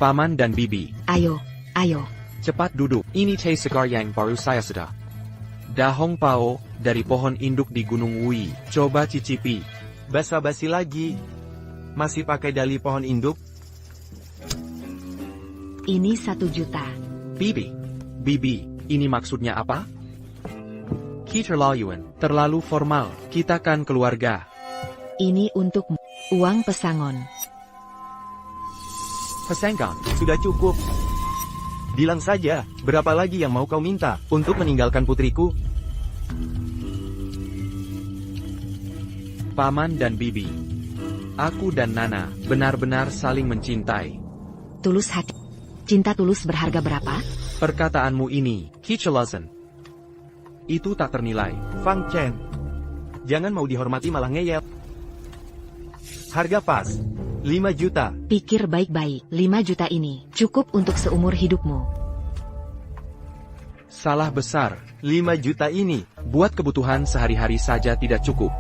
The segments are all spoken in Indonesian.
Paman dan Bibi. Ayo, ayo. Cepat duduk. Ini teh segar yang baru saya sedah. Dahong pao, dari pohon induk di Gunung Wui. Coba cicipi. Basa-basi lagi. Masih pakai dali pohon induk? Ini 1 juta. Bibi, ini maksudnya apa? Keterlaluan, terlalu formal. Kita kan keluarga. Ini untuk uang pesangon. Pesangkan. Sudah cukup. Bilang saja, berapa lagi yang mau kau minta untuk meninggalkan putriku? Paman dan Bibi. Aku dan Nana benar-benar saling mencintai. Tulus hati. Cinta tulus berharga berapa? Perkataanmu ini, keterlaluan. Itu tak ternilai. Fang Chen. Jangan mau dihormati malah ngeyel. Harga pas. 5 juta. Pikir baik-baik, 5 juta ini cukup untuk seumur hidupmu. Salah besar. 5 juta ini. Buat kebutuhan sehari-hari saja tidak cukup.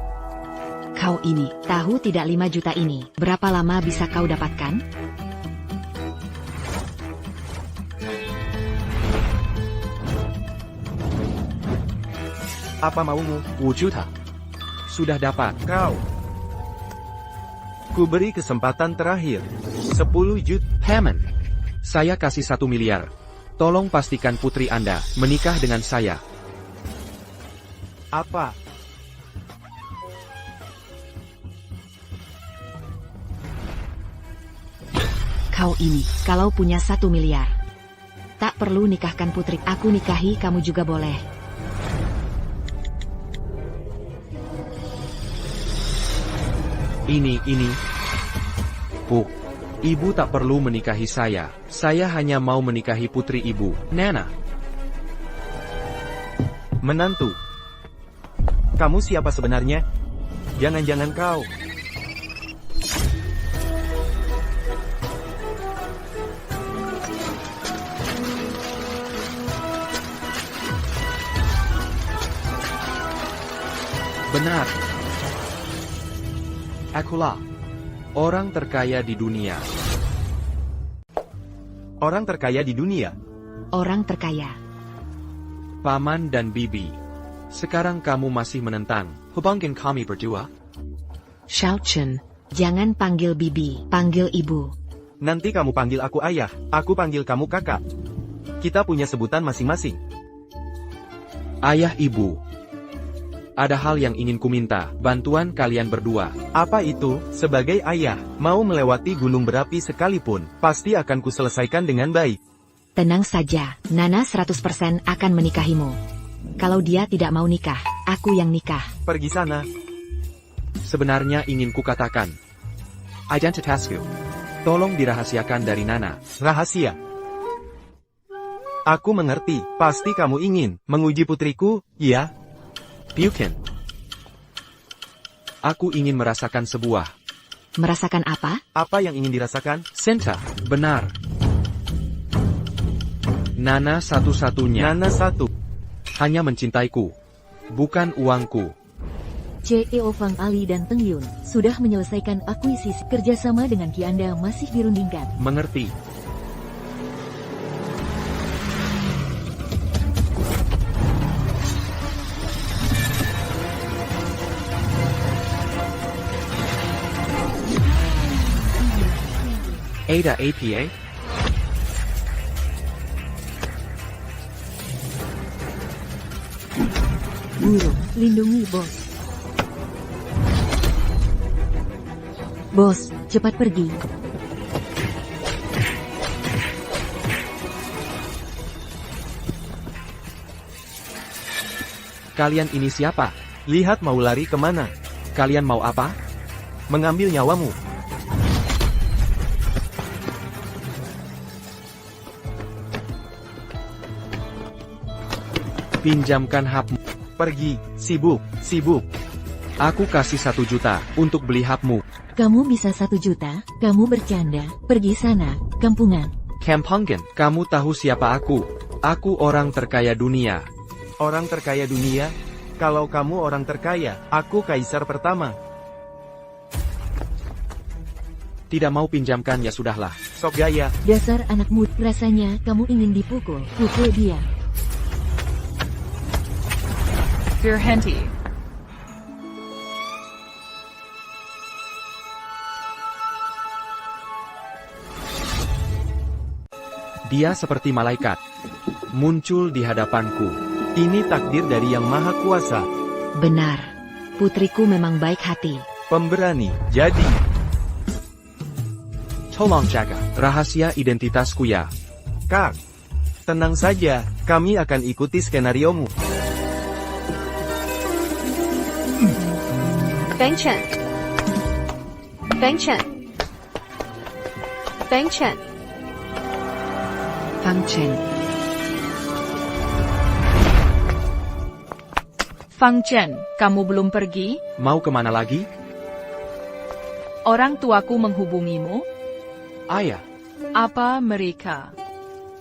Kau ini, tahu tidak 5 juta ini, berapa lama bisa kau dapatkan? Apa maumu? Wujuta. Sudah dapat. Kau. Ku beri kesempatan terakhir. 10 juta. Paman. Saya kasih 1 miliar. Tolong pastikan putri Anda menikah dengan saya. Apa? Kau ini, kalau punya 1 miliar. Tak perlu nikahkan putri, aku nikahi kamu juga boleh. Ini. Ibu tak perlu menikahi saya. Saya hanya mau menikahi putri ibu, Nana. Menantu. Kamu siapa sebenarnya? Jangan-jangan kau. Benar. Akulah orang terkaya di dunia. Orang terkaya di dunia. Orang terkaya. Paman dan Bibi. Sekarang kamu masih menentang hubungkan kami berdua? Xiao Chen, jangan panggil bibi, panggil ibu. Nanti kamu panggil aku ayah, aku panggil kamu kakak. Kita punya sebutan masing-masing. Ayah ibu. Ada hal yang ingin ku minta, bantuan kalian berdua. Apa itu? Sebagai ayah, mau melewati gunung berapi sekalipun, pasti akan kuselesaikan dengan baik. Tenang saja, Nana 100% akan menikahimu. Kalau dia tidak mau nikah, aku yang nikah. Pergi sana. Sebenarnya ingin ku katakan. Identitasku. Tolong dirahasiakan dari Nana. Rahasia. Aku mengerti, pasti kamu ingin menguji putriku, ya? Bukan. Aku ingin merasakan sebuah. Merasakan apa? Apa yang ingin dirasakan? Cinta, benar. Nana satu-satunya. Nana satu. Hanya mencintaiku. Bukan uangku. CEO Fang Ali dan Teng Yun sudah menyelesaikan akuisisi. Kerjasama dengan Kianda masih dirundingkan. Mengerti. Ada APA? Burung, lindungi bos. Bos, cepat pergi. Kalian ini siapa? Lihat mau lari kemana? Kalian mau apa? Mengambil nyawamu. Pinjamkan HP. Pergi, sibuk. Aku kasih 1 juta untuk beli HP-mu. Kamu bisa 1 juta, kamu bercanda, pergi sana, kampungan. Kampungan, kamu tahu siapa aku? Aku orang terkaya dunia. Orang terkaya dunia? Kalau kamu orang terkaya, aku kaisar pertama. Tidak mau pinjamkan ya sudahlah. Sok gaya. Dasar anak muda, rasanya kamu ingin dipukul. Pukul dia. Virhenti. Dia seperti malaikat. Muncul di hadapanku. Ini takdir dari Yang Maha Kuasa. Benar. Putriku memang baik hati. Pemberani. Jadi, Tolong jaga rahasia identitasku ya. Kak, tenang saja, kami akan ikuti skenariomu. Feng Chen. Feng Chen. Feng Chen. Fang Chen. Fang Chen, kamu belum pergi? Mau kemana lagi? Orang tuaku menghubungimu? Ayah, Apa mereka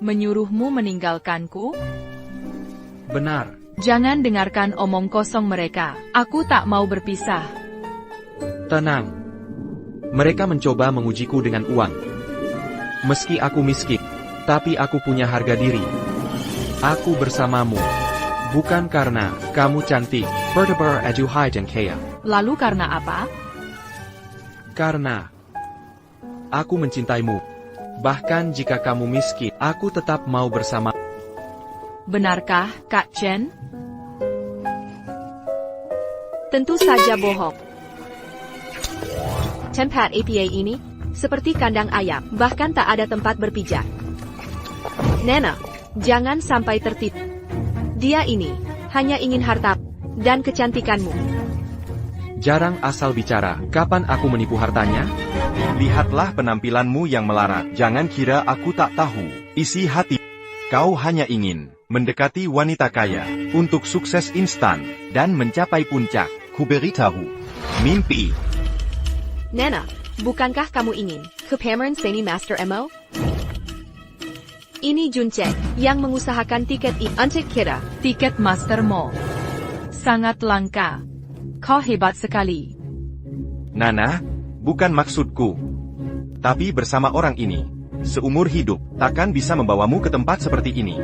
menyuruhmu meninggalkanku? benar. Jangan dengarkan omong kosong mereka. Aku tak mau berpisah. Tenang. Mereka mencoba mengujiku dengan uang. Meski aku miskin, tapi aku punya harga diri. Aku bersamamu. Bukan karena kamu cantik, berdebar aduhai dan kaya. Lalu karena apa? Karena aku mencintaimu. Bahkan jika kamu miskin, aku tetap mau bersama. Benarkah, Kak Chen? Tentu saja bohong. Tempat APA ini seperti kandang ayam, bahkan tak ada tempat berpijak. Nena, jangan sampai tertipu. Dia ini hanya ingin harta dan kecantikanmu. Jarang asal bicara, kapan aku menipu hartanya? Lihatlah penampilanmu yang melarat. Jangan kira aku tak tahu isi hati. Kau hanya ingin mendekati wanita kaya untuk sukses instan dan mencapai puncak. Kuberitahu, mimpi. Nena, bukankah kamu ingin ke pameran seni Master Mo? Ini Juncek yang mengusahakan tiket untuk kita. Tiket Master Mo. Sangat langka. Kau hebat sekali. Nana, bukan maksudku. Tapi bersama orang ini, seumur hidup, takkan bisa membawamu ke tempat seperti ini.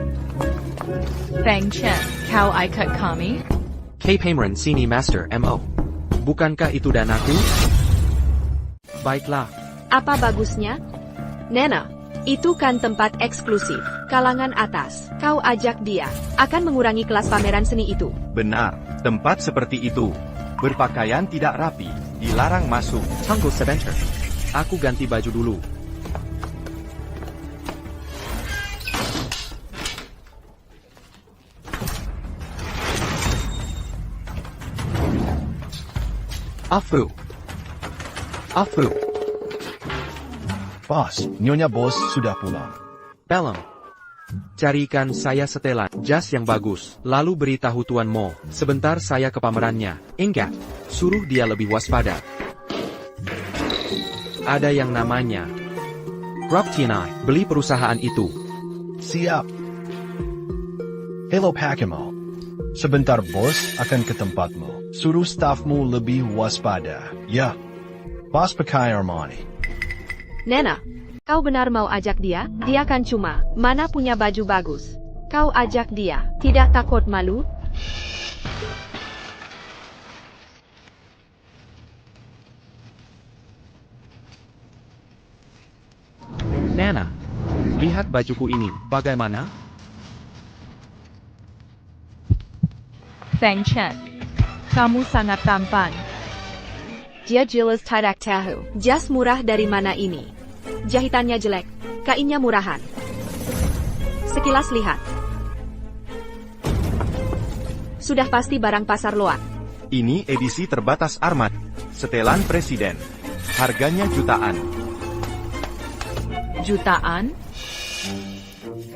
Feng Chen, kau ikut kami? K-Pameran Seni Master Mo. Bukankah itu danaku? Baiklah. Apa bagusnya? Nena, itu kan tempat eksklusif, kalangan atas. Kau ajak dia, akan mengurangi kelas pameran seni itu. Benar, tempat seperti itu. Berpakaian tidak rapi, dilarang masuk. Tunggu sebentar. Aku ganti baju dulu. Afu. Bos, Nyonya Bos sudah pulang. Belum. Carikan saya setelan jas yang bagus, lalu beritahu Tuan Mo, sebentar saya ke pamerannya. Enggak, suruh dia lebih waspada. Ada yang namanya Rob Tianai, beli perusahaan itu. Siap. Hello Pakimo. Sebentar bos akan ke tempatmu. Suruh stafmu lebih waspada. Ya. Bos pakai Armani. Nena, kau benar mau ajak dia? Dia kan cuma, mana punya baju bagus. Kau ajak dia, tidak takut malu? Nana, lihat bajuku ini, bagaimana? Feng Chen, kamu sangat tampan. Dia jelas tidak tahu. Jas murah dari mana ini? Jahitannya jelek, kainnya murahan. Sekilas lihat. Sudah pasti barang pasar luar. Ini edisi terbatas Armad. Setelan Presiden. Harganya jutaan. Jutaan?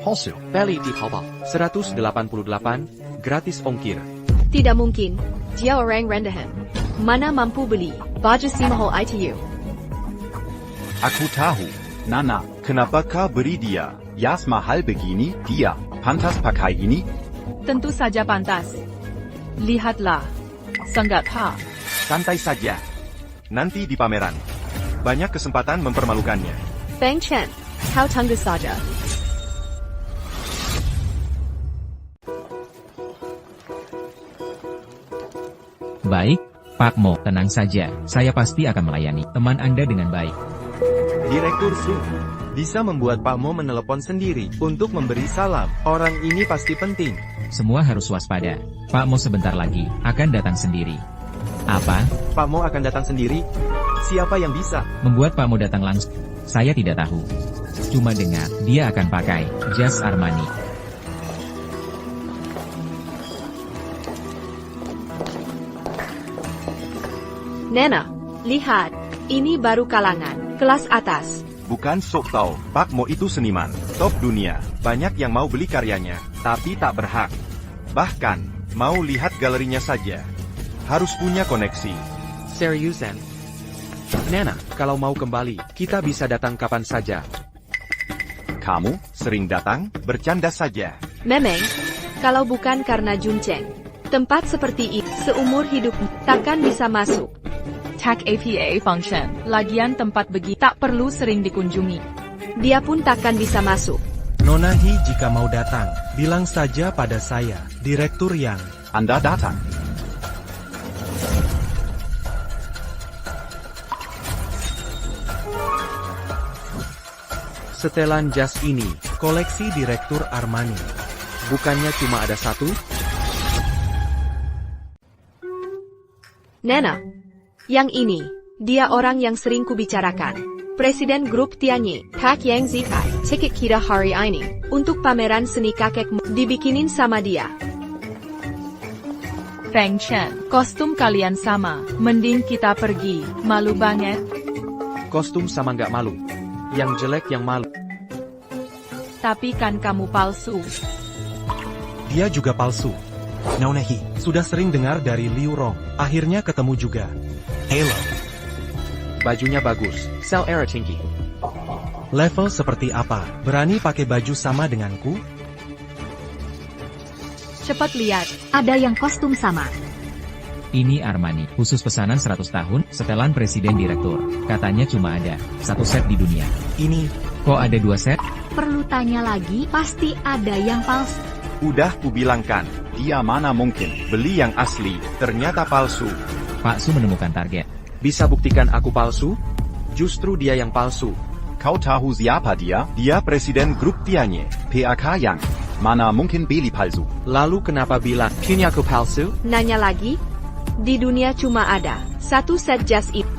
Wholesale. Beli di Taobao, 188, gratis ongkir. Tidak mungkin, dia orang rendahan. Mana mampu beli baju si mahal itu? Aku tahu. Nana, kenapa kau beri dia jas mahal begini? Dia pantas pakai ini? Tentu saja pantas. Lihatlah. Sangat ha. Santai saja. Nanti di pameran. banyak kesempatan mempermalukannya. Feng Chen, kau tunggu saja. Baik, Pak Mo, tenang saja. Saya pasti akan melayani teman Anda dengan baik. Direktur Su, bisa membuat Pak Mo menelepon sendiri untuk memberi salam. Orang ini pasti penting. Semua harus waspada. Pak Mo sebentar lagi akan datang sendiri. Apa? Pak Mo akan datang sendiri? Siapa yang bisa? Membuat Pak Mo datang langsung? Saya tidak tahu. Cuma dengar, dia akan pakai jas Armani. Nena, lihat. Ini baru kalangan, kelas atas. Bukan sok tahu, Pak Mo itu seniman, top dunia. Banyak yang mau beli karyanya, tapi tak berhak. Bahkan, mau lihat galerinya saja. Harus punya koneksi. Seriusan? Nena, kalau mau kembali, kita bisa datang kapan saja. Kamu, sering datang, bercanda saja. Memang, kalau bukan karena Juncheng, tempat seperti ini, seumur hidup, takkan bisa masuk. Tak apa function. Lagian tempat begitu tak perlu sering dikunjungi. Dia pun takkan bisa masuk. Nona Hi jika mau datang, bilang saja pada saya, Direktur Yang. Anda datang. Setelan jas ini, koleksi Direktur Armani. Bukannya cuma ada satu? Nena, yang ini, dia orang yang sering kubicarakan. Presiden grup Tianyi, Pak Yang Zikai, tiket kita hari ini, untuk pameran seni kakekmu, dibikinin sama dia. Feng Chen, kostum kalian sama, mending kita pergi, malu banget. Kostum sama nggak malu. Yang jelek yang malu. Tapi kan kamu palsu. Dia juga palsu. Nona Hi, sudah sering dengar dari Liu Rong, akhirnya ketemu juga. Halo. Bajunya bagus, sell era tinggi. Level seperti apa? Berani pakai baju sama denganku? Cepat lihat. Ada yang kostum sama. Ini Armani, khusus pesanan 100 tahun, setelan Presiden Direktur. Katanya cuma ada satu set di dunia. Ini, Kok ada 2 set? Perlu tanya lagi, pasti ada yang palsu. Udah kubilangkan, dia mana mungkin beli yang asli, ternyata palsu. Pak Su menemukan target. Bisa buktikan aku palsu? Justru dia yang palsu. Kau tahu siapa dia? Dia presiden grup Tianyi, PAK Yang. Mana mungkin beli palsu? Lalu kenapa bilang, punya aku palsu? Nanya lagi? Di dunia cuma ada satu set jas itu.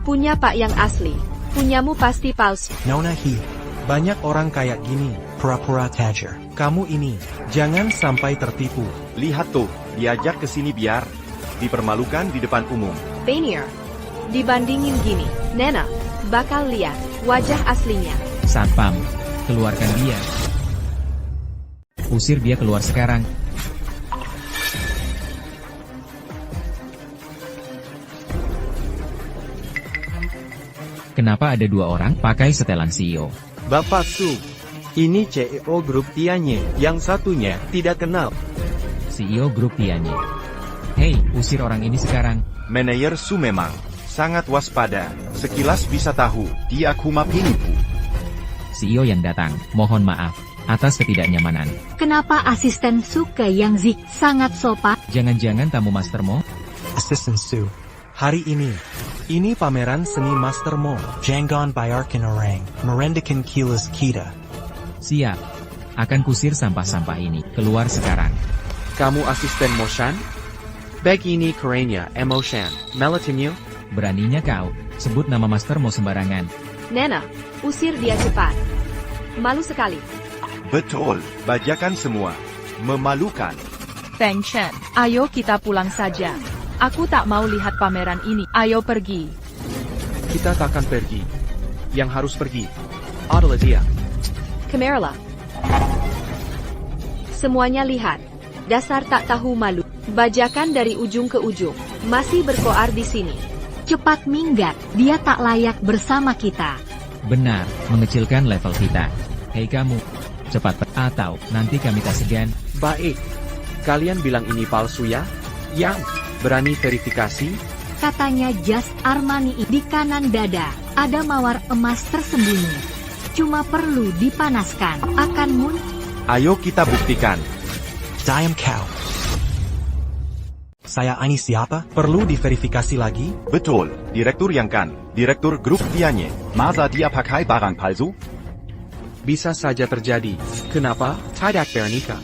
Punya Pak yang asli. Punyamu pasti palsu. Nona Hi, banyak orang kayak gini, pura-pura tajir. Kamu ini, jangan sampai tertipu. Lihat tuh, diajak ke sini biar dipermalukan di depan umum. Painter. Dibandingin gini, Nena, bakal lihat wajah aslinya. Satpam, keluarkan dia. Usir dia keluar sekarang. Kenapa ada 2 orang pakai setelan CEO? Bapak Su, ini CEO grup Tianyi, yang satunya tidak kenal. CEO grup Tianyi. Hei, usir orang ini sekarang. Manajer Su memang sangat waspada. Sekilas bisa tahu, dia kuma penipu. CEO yang datang, mohon maaf atas ketidaknyamanan. Kenapa asisten Suke yang Zik sangat sopan? Jangan-jangan tamu Master Mo? Assistant Su. Hari ini pameran seni Master Mo. Janggon Bayarkan Orang, merendakan kilas kita. Siap. Akan kusir sampah-sampah ini. Keluar sekarang. Kamu asisten Moshan? Begini kerennya Emoshan, Melatinyo? Beraninya kau, sebut nama Master Mo sembarangan. Nena, usir dia cepat. Malu sekali. Betul, bajakan semua. Memalukan. Feng Chen, ayo kita pulang saja. Aku tak mau lihat pameran ini. Ayo pergi. Kita takkan pergi. Yang harus pergi adalah dia. Kamerala. Semuanya lihat. Dasar tak tahu malu. Bajakan dari ujung ke ujung. Masih berkoar di sini. Cepat minggat, dia tak layak bersama kita. Benar, mengecilkan level kita. Hei kamu, cepat atau nanti kami tak segan. Baik. Kalian bilang ini palsu ya? Yang berani verifikasi? Katanya jas Armani di kanan dada. Ada mawar emas tersembunyi. Cuma perlu dipanaskan. Akan Ayo kita buktikan. Diam kau. Saya ini siapa? Perlu diverifikasi lagi? Betul, Direktur Yang Kan, Direktur Grup Tianye. Masa dia pakai barang palsu? Bisa saja terjadi. Kenapa? Tidak Bernika.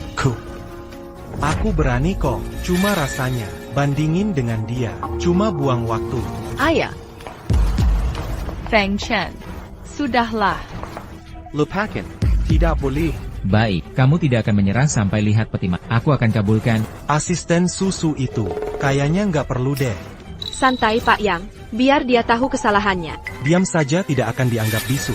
Aku berani kok, cuma rasanya, bandingin dengan dia, cuma buang waktu. Ayah, Feng Chen. Sudahlah. Lupakan. Tidak boleh. Baik, kamu tidak akan menyerah sampai lihat peti mati. Aku akan kabulkan. Asisten susu itu, kayaknya nggak perlu deh. santai Pak Yang, biar dia tahu kesalahannya. Diam saja tidak akan dianggap bisu.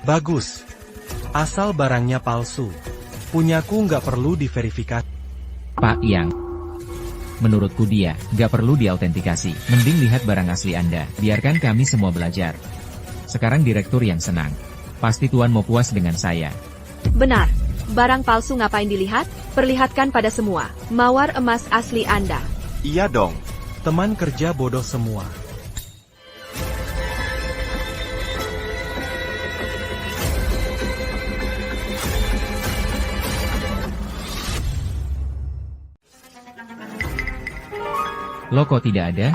Bagus. Asal barangnya palsu. Punyaku nggak perlu diverifikasi. Pak Yang. Menurutku dia, nggak perlu diautentikasi. Mending lihat barang asli Anda. Biarkan kami semua belajar. Sekarang direktur yang senang. Pasti Tuan mau puas dengan saya. Benar. Barang palsu ngapain dilihat? Perlihatkan pada semua. Mawar emas asli Anda. Iya dong. Teman kerja bodoh semua. Loh kok tidak ada?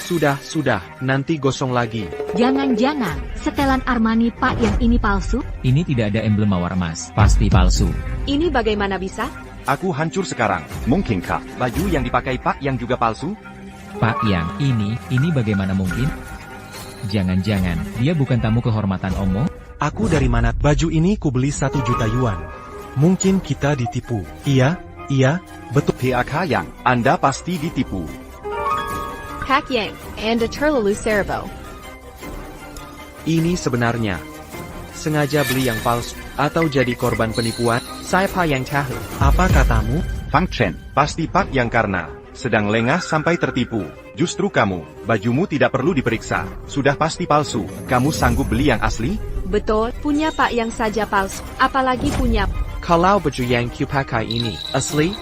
Sudah, nanti gosong lagi. Jangan-jangan, setelan Armani Pak Yang ini palsu? Ini tidak ada emblem mawar emas. Pasti palsu. Ini bagaimana bisa? Aku hancur sekarang. Mungkinkah Baju yang dipakai Pak Yang juga palsu? Pak Yang, ini bagaimana mungkin? Jangan-jangan, dia bukan tamu kehormatan Omo? Aku dari mana? Baju ini kubeli 1 juta yuan. Mungkin kita ditipu. Iya, betul. PAK Yang, Anda pasti ditipu. Pak Yang, Anda terlalu serbo. Ini sebenarnya. Sengaja beli yang palsu, atau jadi korban penipuan, saya Pak Yang tahu. Apa katamu? Feng Chen? Pasti Pak Yang karena sedang lengah sampai tertipu. Justru kamu, bajumu tidak perlu diperiksa. Sudah pasti palsu. Kamu sanggup beli yang asli? Betul, punya Pak Yang saja palsu. Apalagi punya. Kalau baju yang kupakai ini asli,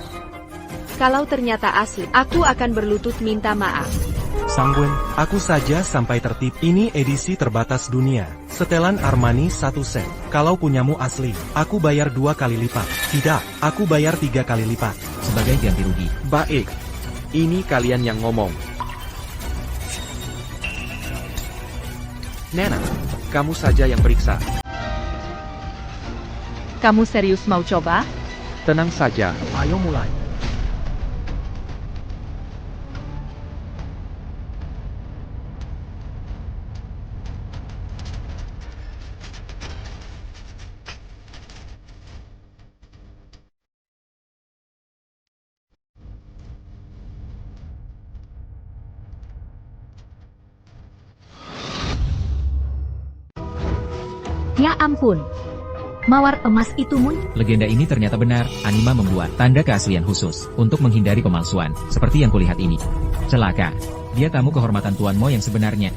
Kalau ternyata asli, aku akan berlutut minta maaf. Sanggun, aku saja sampai tertipu. Ini edisi terbatas dunia. Setelan Armani 1 set. Kalau punyamu asli, aku bayar 2 kali lipat. Tidak, aku bayar 3 kali lipat. Sebagai ganti rugi. baik. Ini kalian yang ngomong. Nena, kamu saja yang periksa. Kamu serius mau coba? Tenang saja. Ayo mulai. Ya ampun. Mawar emas itu Legenda ini ternyata benar. Anima membuat tanda keaslian khusus untuk menghindari pemalsuan, seperti yang kulihat ini. Celaka. Dia tamu kehormatan Tuan Mo yang sebenarnya.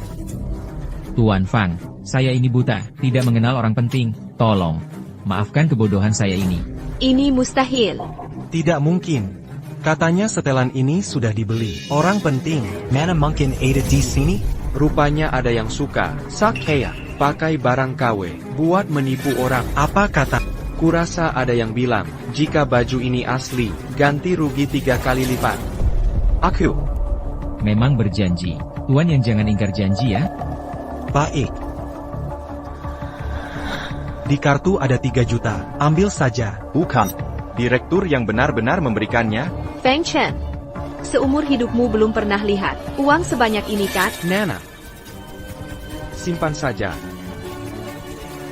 Tuan Fang, saya ini buta, tidak mengenal orang penting. Tolong, maafkan kebodohan saya ini. Ini mustahil. Tidak mungkin. Katanya setelan ini sudah dibeli. Orang penting. Mana mungkin ada di sini? Rupanya ada yang suka. Sakea, pakai barang KW, buat menipu orang. Apa kata? Kurasa ada yang bilang, jika baju ini asli, ganti rugi 3 kali lipat. Aku Memang berjanji. Tuan yang jangan ingkar janji ya. Baik. Di kartu ada 3 juta. Ambil saja. Bukan. Direktur yang benar-benar memberikannya? Feng Chen, seumur hidupmu belum pernah lihat uang sebanyak ini kan? Nana, simpan saja.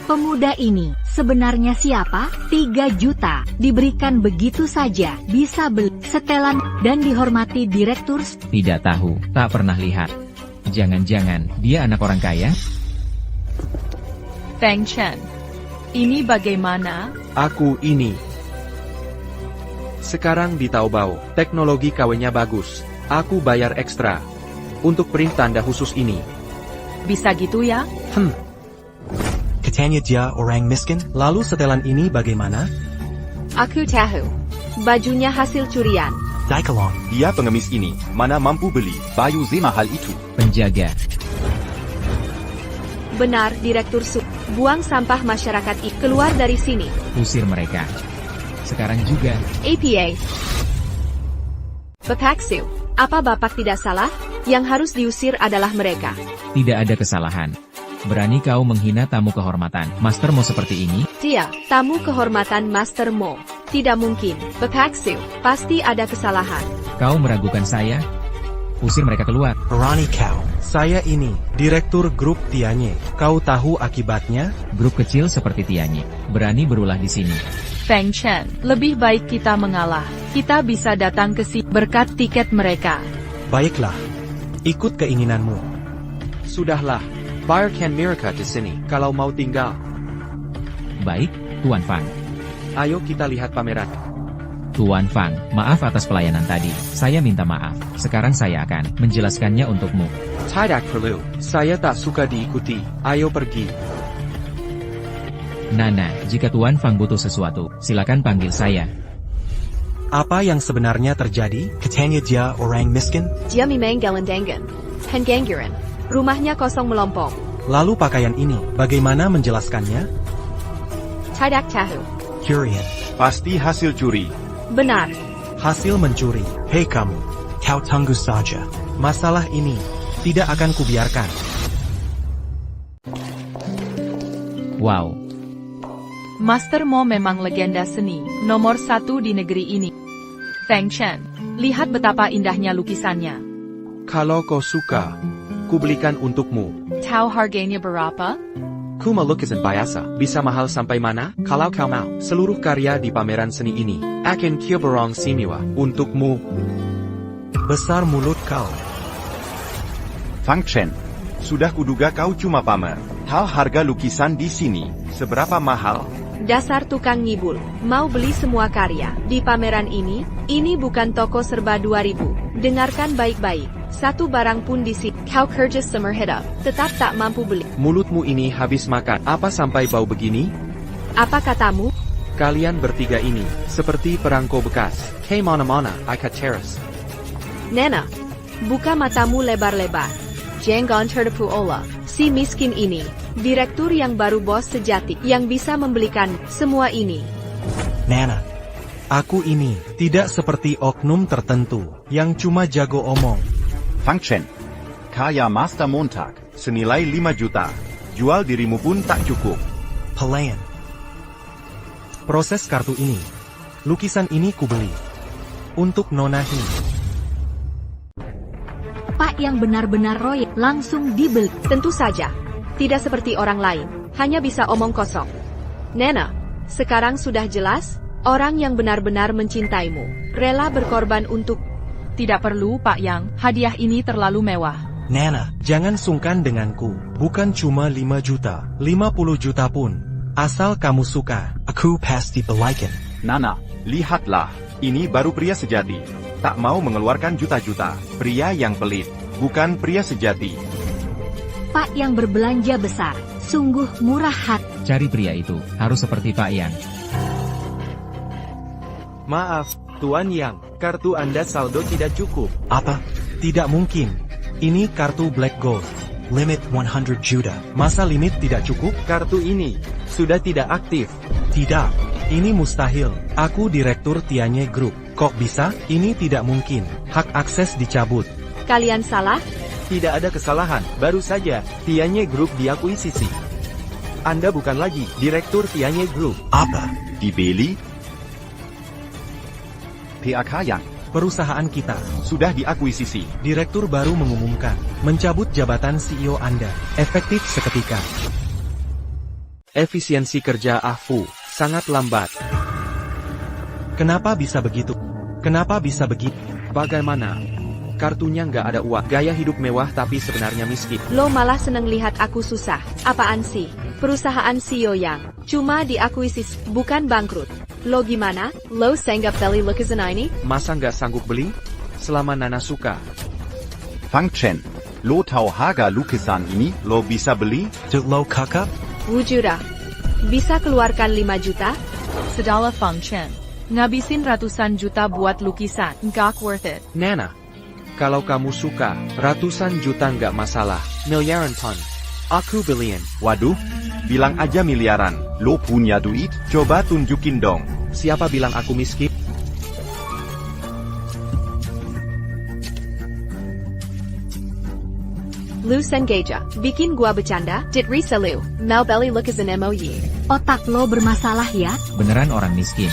Pemuda ini sebenarnya siapa? 3 juta diberikan begitu saja, bisa beli setelan dan dihormati direktur. Tidak tahu, tak pernah lihat. Jangan-jangan dia anak orang kaya? Feng Chen. Ini bagaimana? Aku ini. Sekarang di Taobao, teknologi KW-nya bagus. Aku bayar ekstra untuk print tanda khusus ini. Bisa gitu ya? Katanya dia orang miskin. Lalu setelan ini bagaimana? Aku tahu. Bajunya hasil curian. Daikalong. Dia pengemis ini, mana mampu beli. Baju semahal itu. Penjaga. Benar, Direktur Su. Buang sampah masyarakat keluar dari sini. Usir mereka. Sekarang juga. APA. Bapaksu, apa Bapak tidak salah? Yang harus diusir adalah mereka. Tidak ada kesalahan. Berani kau menghina tamu kehormatan Master Mo seperti ini? Dia, tamu kehormatan Master Mo. Tidak mungkin, Bapaksu, pasti ada kesalahan. Kau meragukan saya? Usir mereka keluar. Berani kau. Saya ini, Direktur Grup Tianye. Kau tahu akibatnya? Grup kecil seperti Tianye. Berani berulah di sini. Feng Chen, lebih baik kita mengalah. Kita bisa datang ke sini berkat tiket mereka. Baiklah. Ikut keinginanmu. Sudahlah, bayarkan mereka ke sini kalau mau tinggal. Baik, Tuan Fang. Ayo kita lihat pameran. Tuan Fang, maaf atas pelayanan tadi. Saya minta maaf. Sekarang saya akan menjelaskannya untukmu. Tidak perlu. Saya tak suka diikuti. Ayo pergi. Nana, jika Tuan Fang butuh sesuatu, silakan panggil saya. Apa yang sebenarnya terjadi? Katanya dia orang miskin. Dia memang galandangan. Pengangguran. Rumahnya kosong melompong. Lalu pakaian ini, bagaimana menjelaskannya? Tidak tahu. Curian. Pasti hasil curi. Benar. Hasil mencuri. Hei kamu. Kau tunggu saja. Masalah ini tidak akan kubiarkan. Wow. Master Mo memang legenda seni, nomor 1 di negeri ini. Feng Chen, lihat betapa indahnya lukisannya. Kalau kau suka, kubelikan untukmu. Tahu harganya berapa? Ku melukisan biasa, bisa mahal sampai mana? Kalau kau mau, seluruh karya di pameran seni ini akan kuborong semua untukmu. Besar mulut kau. Fang Chen, sudah kuduga kau cuma pamer. Tahu harga lukisan di sini, seberapa mahal? Dasar tukang ngibul. Mau beli semua karya di pameran ini bukan toko serba 2000. Dengarkan baik-baik. Satu barang pun di sini. Kau kerja summer hidup, tetap tak mampu beli. Mulutmu ini habis makan apa sampai bau begini? Apa katamu? Kalian bertiga ini, seperti perangko bekas. Hei mana-mana, ikat teras. Nena, buka matamu lebar-lebar. Jangan tertipu olah. Si miskin ini, direktur yang baru bos sejati, yang bisa membelikan semua ini. Nana, aku ini tidak seperti oknum tertentu, yang cuma jago omong. Fang Chen. Kaya Master Montag. Senilai 5 juta. Jual dirimu pun tak cukup. Pelayan. Proses kartu ini. Lukisan ini kubeli. Untuk Nona Hin. Pak yang benar-benar royal langsung dibeli. Tentu saja. Tidak seperti orang lain. Hanya bisa omong kosong. Nena, sekarang sudah jelas, orang yang benar-benar mencintaimu, rela berkorban untuk... Tidak perlu, Pak Yang. Hadiah ini terlalu mewah. Nana, jangan sungkan denganku. Bukan cuma 5 juta, 50 juta pun. Asal kamu suka, aku pasti belikan. Nana, lihatlah. Ini baru pria sejati. Tak mau mengeluarkan juta-juta. Pria yang pelit. Bukan pria sejati. Pak yang berbelanja besar, sungguh murah hati. Cari pria itu, harus seperti Pak Yang. Maaf, Tuan Yang, kartu Anda saldo tidak cukup. Apa? Tidak mungkin. Ini kartu Black Gold. Limit 100 juta. Masa limit tidak cukup? Kartu ini sudah tidak aktif. Tidak. Ini mustahil. Aku Direktur Tianye Group. Kok bisa? Ini tidak mungkin. Hak akses dicabut. Kalian salah? Tidak ada kesalahan, baru saja Tianye Group diakuisisi. Anda bukan lagi Direktur Tianye Group. Apa? Dibeli? PAK Yang. Perusahaan kita Sudah diakuisisi. Direktur baru mengumumkan mencabut jabatan CEO Anda. Efektif seketika. Efisiensi kerja AFU sangat lambat. Kenapa bisa begitu? Kenapa bisa begitu? Bagaimana? Kartunya nggak ada uang. Gaya hidup mewah tapi sebenarnya miskin. Lo malah seneng lihat aku susah. Apaan sih? Perusahaan CEO yang cuma diakuisisi, bukan bangkrut. Lo gimana? Lo sanggup beli lukisan ini? Masa nggak sanggup beli? Selama Nana suka. Fang Chen. Lo tahu harga lukisan ini? Lo bisa beli? Lo kakak? Wujura, bisa keluarkan 5 juta? Sedala Fang Chen. Ngabisin ratusan juta buat lukisan, nggak worth it. Nana, kalau kamu suka, ratusan juta nggak masalah. Miliaran ton. Aku billion. Waduh, bilang aja miliaran. Lo punya duit? Coba tunjukin dong. Siapa bilang aku miskin? Lu sengaja bikin gua bercanda? Dit Risa Lu, Mal Belly look as an MOU. Otak lo bermasalah ya? Beneran orang miskin.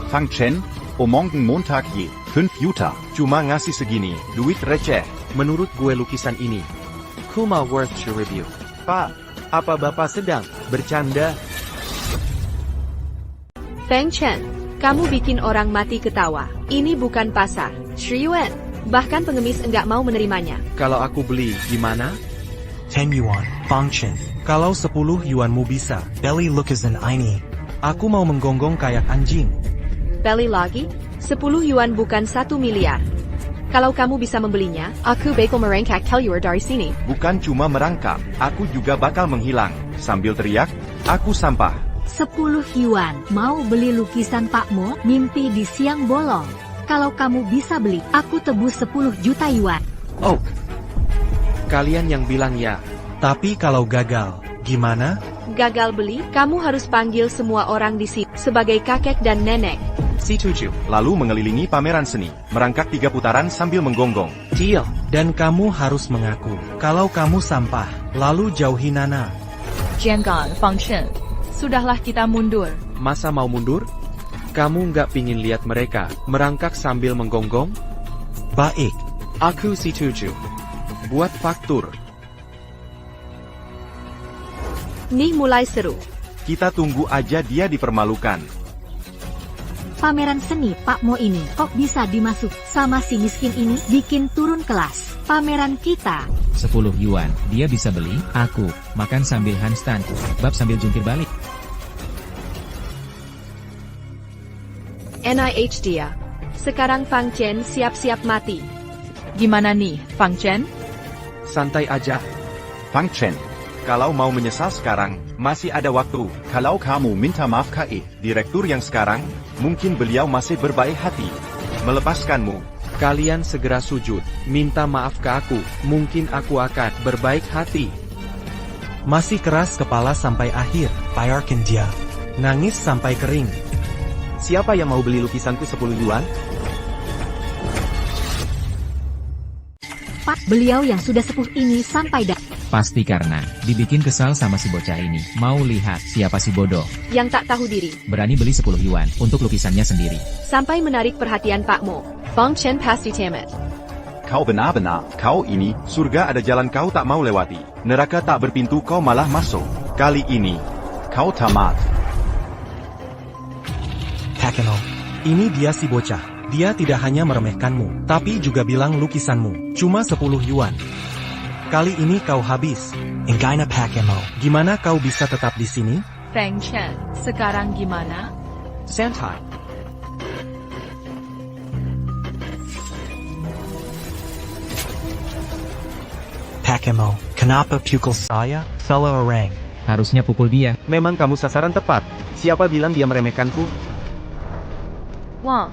Fang Chen, morgen Montag je, 5 Juta. Cuma ngasih segini, duit receh. Menurut gue lukisan ini, Kuma worth to review. Pak, apa Bapak sedang bercanda? Feng Chen, kamu bikin orang mati ketawa. Ini bukan pasar, Shiyuan. Bahkan pengemis enggak mau menerimanya. Kalau aku beli, gimana? 10 yuan, Fang Chen. Kalau 10 yuanmu bisa, belly look as an ini. Aku mau menggonggong kayak anjing. Belly lagi? 10 yuan bukan 1 miliar. Kalau kamu bisa membelinya, aku bakal merangkak keluar dari sini. Bukan cuma merangkak, aku juga bakal menghilang. Sambil teriak, aku sampah. 10 yuan, mau beli lukisan Pak Mo, mimpi di siang bolong. Kalau kamu bisa beli, aku tebus 10 juta yuan. Oh, kalian yang bilang ya. Tapi kalau gagal, gimana? Gagal beli, kamu harus panggil semua orang di sini sebagai kakek dan nenek. Si Tuju, lalu mengelilingi pameran seni, merangkak 3 putaran sambil menggonggong. Deal. Dan kamu harus mengaku, kalau kamu sampah, lalu jauhi Nana. Jangan, Fang Chen. Sudahlah kita mundur. Masa mau mundur? Kamu nggak pingin lihat mereka merangkak sambil menggonggong? Baik. Aku si Tuju. Buat faktur. Nih mulai seru. Kita tunggu aja dia dipermalukan. Pameran seni Pak Mo ini kok bisa dimasuk sama si miskin ini, bikin turun kelas. Pameran kita. 10 yuan, dia bisa beli, aku, makan sambil handstand, bab sambil jungkir balik. NIH dia. Sekarang Fang Chen siap-siap mati. Gimana nih, Fang Chen? Santai aja. Fang Chen, Kalau mau menyesal sekarang, masih ada waktu. kalau kamu minta maaf ke Direktur yang sekarang, mungkin beliau masih berbaik hati. Melepaskanmu. Kalian segera sujud, minta maaf ke aku, mungkin aku akan berbaik hati. Masih keras kepala sampai akhir, bayarkan dia. Nangis sampai kering. Siapa yang mau beli lukisanku 10 yuan? Pak, beliau yang sudah sepuh ini sampai Pasti karena dibikin kesal sama si bocah ini. Mau lihat siapa si bodoh Yang tak tahu diri. berani beli 10 yuan untuk lukisannya sendiri. Sampai menarik perhatian Pak Mo. Fang Chen pasti tamat. Kau benar-benar, kau ini, Surga ada jalan kau tak mau lewati. Neraka tak berpintu kau malah masuk. Kali ini, kau tamat. Takeno. Ini dia si bocah. Dia tidak hanya meremehkanmu, tapi juga bilang lukisanmu cuma 10 yuan. Kali ini kau habis. Engaina Takeno. Gimana kau bisa tetap di sini? Fang Chen, sekarang gimana? Santai. Takemo, kenapa pukul saya? Salah orang. Harusnya pukul dia. Memang kamu sasaran tepat. Siapa bilang dia meremehkanku? Wah,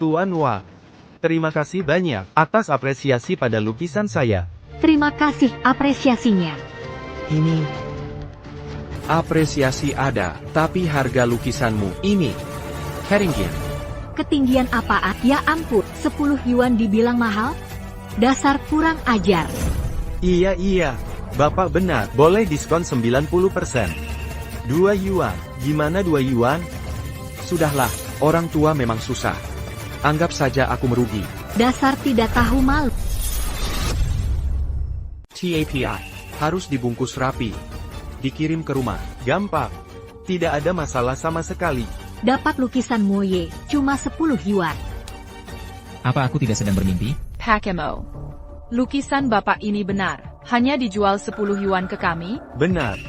Tuan Wah, terima kasih banyak atas apresiasi pada lukisan saya. Terima kasih apresiasinya. Ini, Apresiasi ada, tapi harga lukisanmu ini. Haringin. Ketinggian apaan? Ya ampun, 10 yuan dibilang mahal? Dasar kurang ajar. iya, Bapak benar, boleh diskon 90%. 2 yuan, gimana 2 yuan? Sudahlah, orang tua memang susah. Anggap saja aku merugi. Dasar tidak tahu malu. TAPI. Harus dibungkus rapi. Dikirim ke rumah. Gampang. Tidak ada masalah sama sekali. Dapat lukisan Moye, cuma 10 yuan. Apa aku tidak sedang bermimpi? Takemo. Lukisan Bapak ini benar. Hanya dijual 10 yuan ke kami? Benar.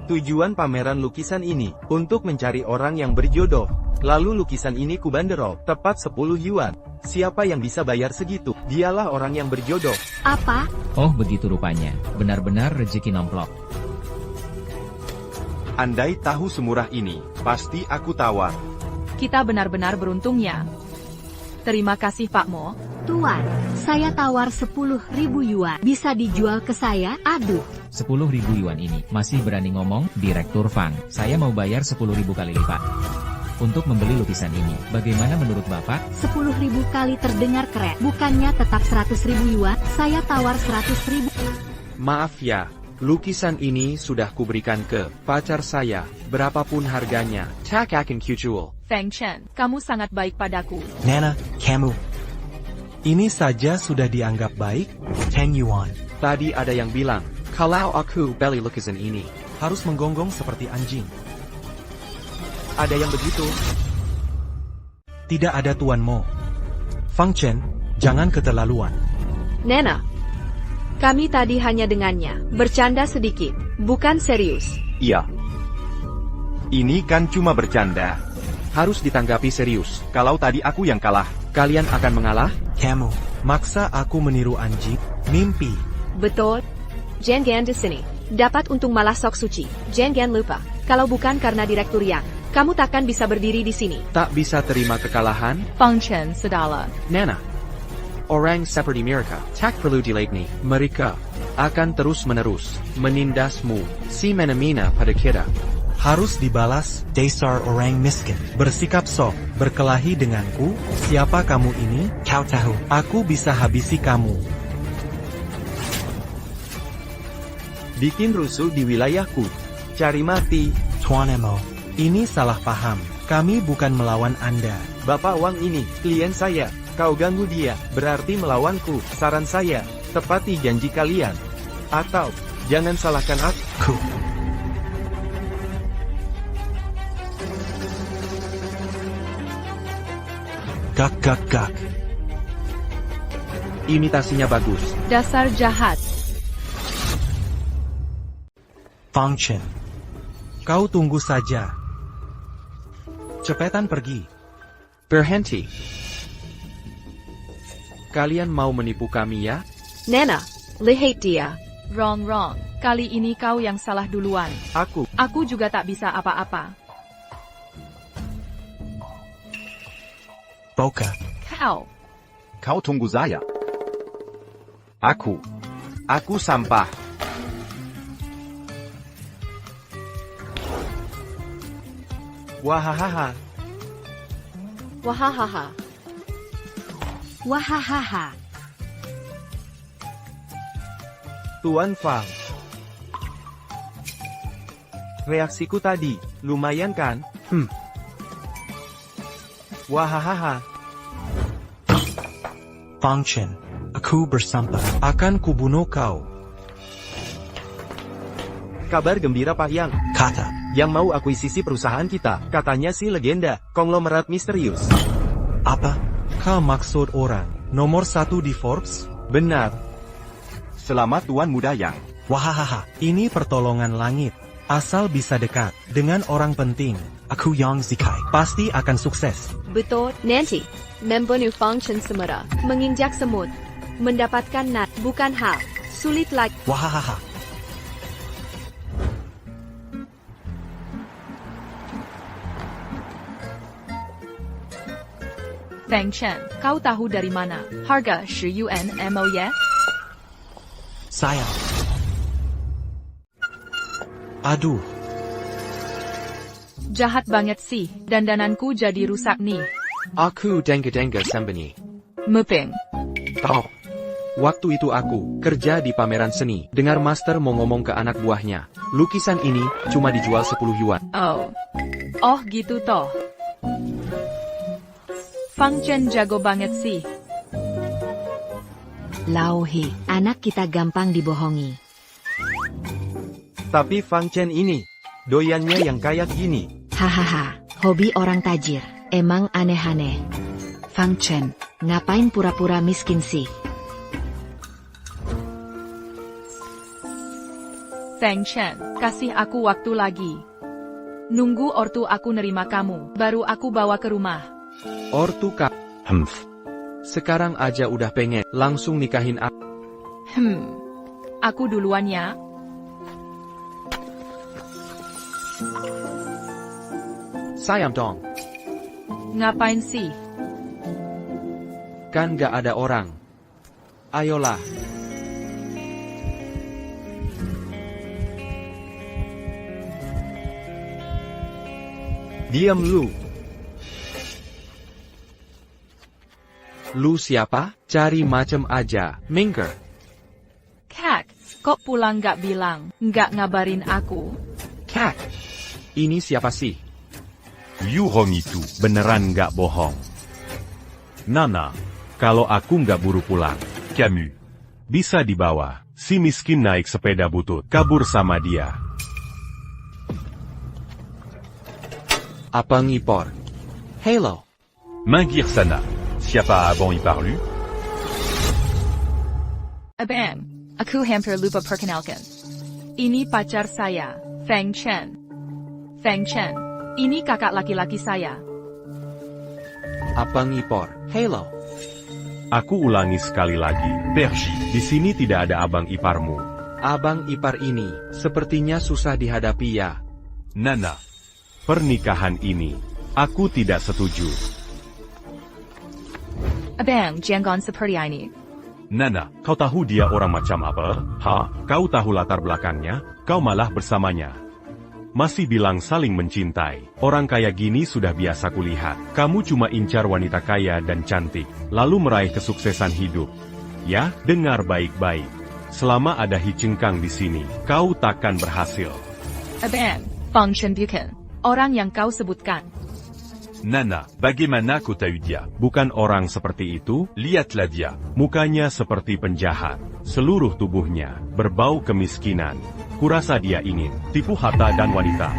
Tujuan pameran lukisan ini, untuk mencari orang yang berjodoh. Lalu lukisan ini kubanderol, tepat 10 yuan. Siapa yang bisa bayar segitu? Dialah orang yang berjodoh. Apa? Oh begitu rupanya, benar-benar rezeki nomplok. Andai tahu semurah ini, pasti aku tawar. Kita benar-benar beruntungnya. Terima kasih Pak Mo. Tuan, saya tawar 10.000 yuan. Bisa dijual ke saya? Aduh. 10.000 yuan ini, masih berani ngomong? Direktur Fang, saya mau bayar 10.000 kali lipat. Untuk membeli lukisan ini, bagaimana menurut Bapak? 10.000 kali terdengar keren. Bukannya tetap 100.000 yuan? Saya tawar 100.000. Maaf ya, lukisan ini sudah kuberikan ke pacar saya, berapapun harganya. Tak akan kujual. Feng Chen, kamu sangat baik padaku. Nana, kamu. Ini saja sudah dianggap baik? 10 yuan. Tadi ada yang bilang, kalau aku beli lukisan ini, Harus menggonggong seperti anjing. Ada yang begitu? Tidak ada Tuan Mo. Fang Chen, jangan keterlaluan. Nena, kami tadi hanya dengannya, bercanda sedikit, bukan serius. Iya. Ini kan cuma bercanda. harus ditanggapi serius. Kalau tadi aku yang kalah, Kalian akan mengalah? Kamu, maksa aku meniru anjing? Mimpi. Betul. Jangan di sini. Dapat untung malah sok suci. Jangan lupa, kalau bukan karena Direktur Yang, kamu takkan bisa berdiri di sini. Tak bisa terima kekalahan? Fang Chen sedala. Nana. Orang seperti mereka, tak perlu dilatih. Mereka akan terus-menerus menindasmu. Si menamina pada kita. Harus dibalas, dasar orang miskin. Bersikap sok, berkelahi denganku. Siapa kamu ini? Kau tahu, aku bisa habisi kamu. Bikin rusuh di wilayahku. Cari mati. Tuan Emo, ini salah paham. Kami bukan melawan Anda. Bapak Wang ini, klien saya. Kau ganggu dia, berarti melawanku. Saran saya, tepati janji kalian. Atau, jangan salahkan aku. Gak gak gak. Imitasinya bagus. Dasar jahat. Fang Chen, kau tunggu saja. Cepetan pergi. Berhenti. Kalian mau menipu kami ya? Nana, lihat dia. Wrong. Kali ini kau yang salah duluan. Aku juga tak bisa apa-apa. Boka. Kau tunggu saya. Aku sampah. Wahahaha. Wahahaha. Wahahaha. Tuan Fang. Reaksiku tadi, lumayan kan? Wahahaha. Fang Chen, aku bersampah. Akan kubunuh kau. Kabar gembira Pak Yang. Kata. Yang mau akuisisi perusahaan kita, katanya si legenda, konglomerat misterius. Apa? Kau maksud orang nomor 1 di Forbes? Benar. Selamat Tuan Muda Yang. Wahahaha, ini pertolongan langit. Asal bisa dekat dengan orang penting. Aku Yang Zikai. Pasti akan sukses. Betul, nanti. Membunuh Fang Chen semera, menginjak semut. Mendapatkan nat, bukan hal. Sulit lagi. Wahahaha. Feng Chen, kau tahu dari mana? Harga 10 yuan mo ya? Saya. Aduh. Jahat banget sih, dandananku jadi rusak nih. Aku dengga-dengga sembunyi. Mepeng. Oh. Waktu itu aku kerja di pameran seni. Dengar master mau ngomong ke anak buahnya. Lukisan ini cuma dijual 10 yuan. Oh gitu toh. Fang Chen jago banget sih. Lauhi, anak kita gampang dibohongi. Tapi Fang Chen ini, doyannya yang kayak gini. Hahaha, hobi orang tajir, emang aneh-aneh. Fang Chen, ngapain pura-pura miskin sih? Feng Chen, kasih aku waktu lagi. Nunggu ortu aku nerima kamu, baru aku bawa ke rumah. Ortu kak. Sekarang aja udah pengen, langsung nikahin aku. Aku duluan ya. Sayang dong. Ngapain sih? Kan gak ada orang. Ayolah. Diam lu. Lu siapa? Cari macem aja, Minker. Kak, kok pulang gak bilang, gak ngabarin aku? Kak, ini siapa sih? Yuhong itu beneran nggak bohong. Nana, kalau aku nggak buru pulang, Camus bisa dibawa. Si miskin naik sepeda butut, kabur sama dia. Apa ngipor? Halo. Minggir sana. Siapa abang iparlu? Abang, aku hampir lupa perkenalkan. Ini pacar saya, Feng Chen. Feng Chen, ini kakak laki-laki saya. Apa ngipor? Halo. Aku ulangi sekali lagi, Percy, di sini tidak ada abang iparmu. Abang ipar ini, sepertinya susah dihadapi ya. Nana, pernikahan ini, aku tidak setuju. Abang, jangan seperti ini. Nana, kau tahu dia orang macam apa? Kau tahu latar belakangnya? Kau malah bersamanya. Masih bilang saling mencintai. Orang kaya gini sudah biasa kulihat. Kamu cuma incar wanita kaya dan cantik, lalu meraih kesuksesan hidup. Ya, dengar baik-baik. Selama ada Hi Cengkang di sini, kau takkan berhasil. Abang, Feng Chen bukan orang yang kau sebutkan. Nana, bagaimana kau tahu dia? Bukan orang seperti itu, lihatlah dia. Mukanya seperti penjahat. Seluruh tubuhnya berbau kemiskinan. Kurasa dia ingin tipu harta dan wanita.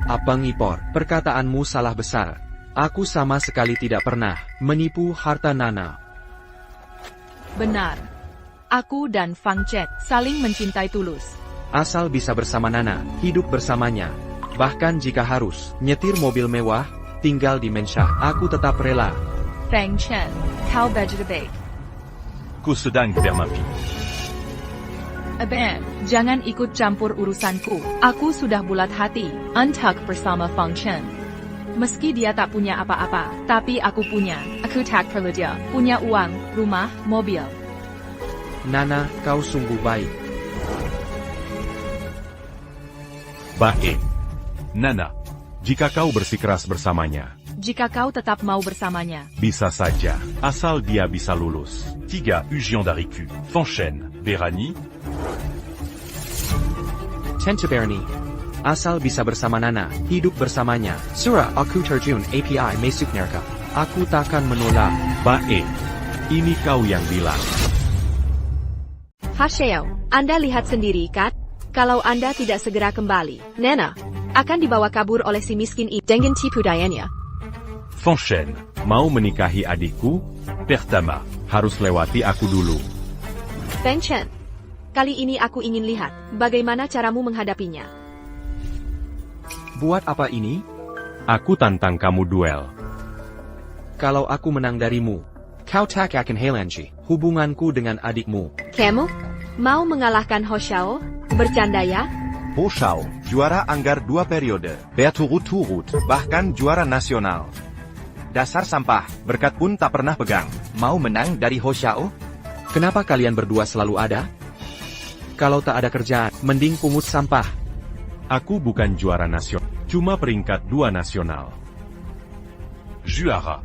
Apa ngipor? Perkataanmu salah besar. Aku sama sekali tidak pernah menipu harta Nana. Benar. Aku dan Fang Chen saling mencintai tulus. Asal bisa bersama Nana, hidup bersamanya. Bahkan jika harus nyetir mobil mewah, tinggal di Mensha, aku tetap rela. Feng Chen, kau baik. Ku sedang bermimpi. Abang, jangan ikut campur urusanku. Aku sudah bulat hati, untuk bersama Feng Chen. Meski dia tak punya apa-apa, tapi aku punya. Aku tak perlu dia. Punya uang, rumah, mobil. Nana, kau sungguh baik. Baik. Nana, jika kau bersikeras bersamanya, Jika kau tetap mau bersamanya, bisa saja, asal dia bisa lulus. 3 Ujian d'Ariku, Feng Chen, Berani. Tentuberni. Asal bisa bersama Nana, hidup bersamanya. Surah aku terjun API masuk neraka. Aku takkan menolak. Baik. Ini kau yang bilang. Hasheo, Anda lihat sendiri kan? Kalau Anda tidak segera kembali, Nana akan dibawa kabur oleh si miskin itu dengan tipu dayanya. Feng Chen, mau menikahi adikku? Pertama, harus lewati aku dulu. Feng Chen, kali ini aku ingin lihat bagaimana caramu menghadapinya. Buat apa ini? Aku tantang kamu duel. Kalau aku menang darimu, kau tak akan helanji hubunganku dengan adikmu. Kamu mau mengalahkan Ho Shao? Bercanda ya? Ho Shao, juara Anggar 2 periode, berturut-turut, bahkan juara nasional. Dasar sampah, berkat pun tak pernah pegang. Mau menang dari Ho Shao? Kenapa kalian berdua selalu ada? Kalau tak ada kerjaan, mending pungut sampah. Aku bukan juara nasional, cuma peringkat 2 nasional. Juara.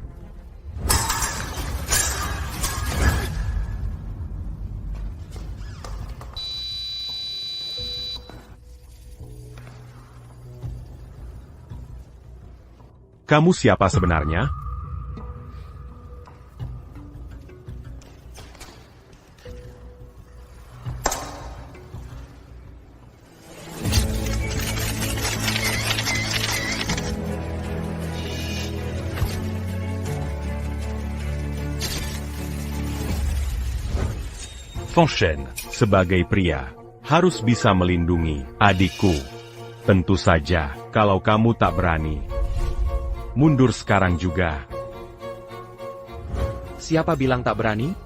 Kamu siapa sebenarnya? Feng Chen, sebagai pria, harus bisa melindungi adikku. Tentu saja, kalau kamu tak berani. Mundur sekarang juga. Siapa bilang tak berani?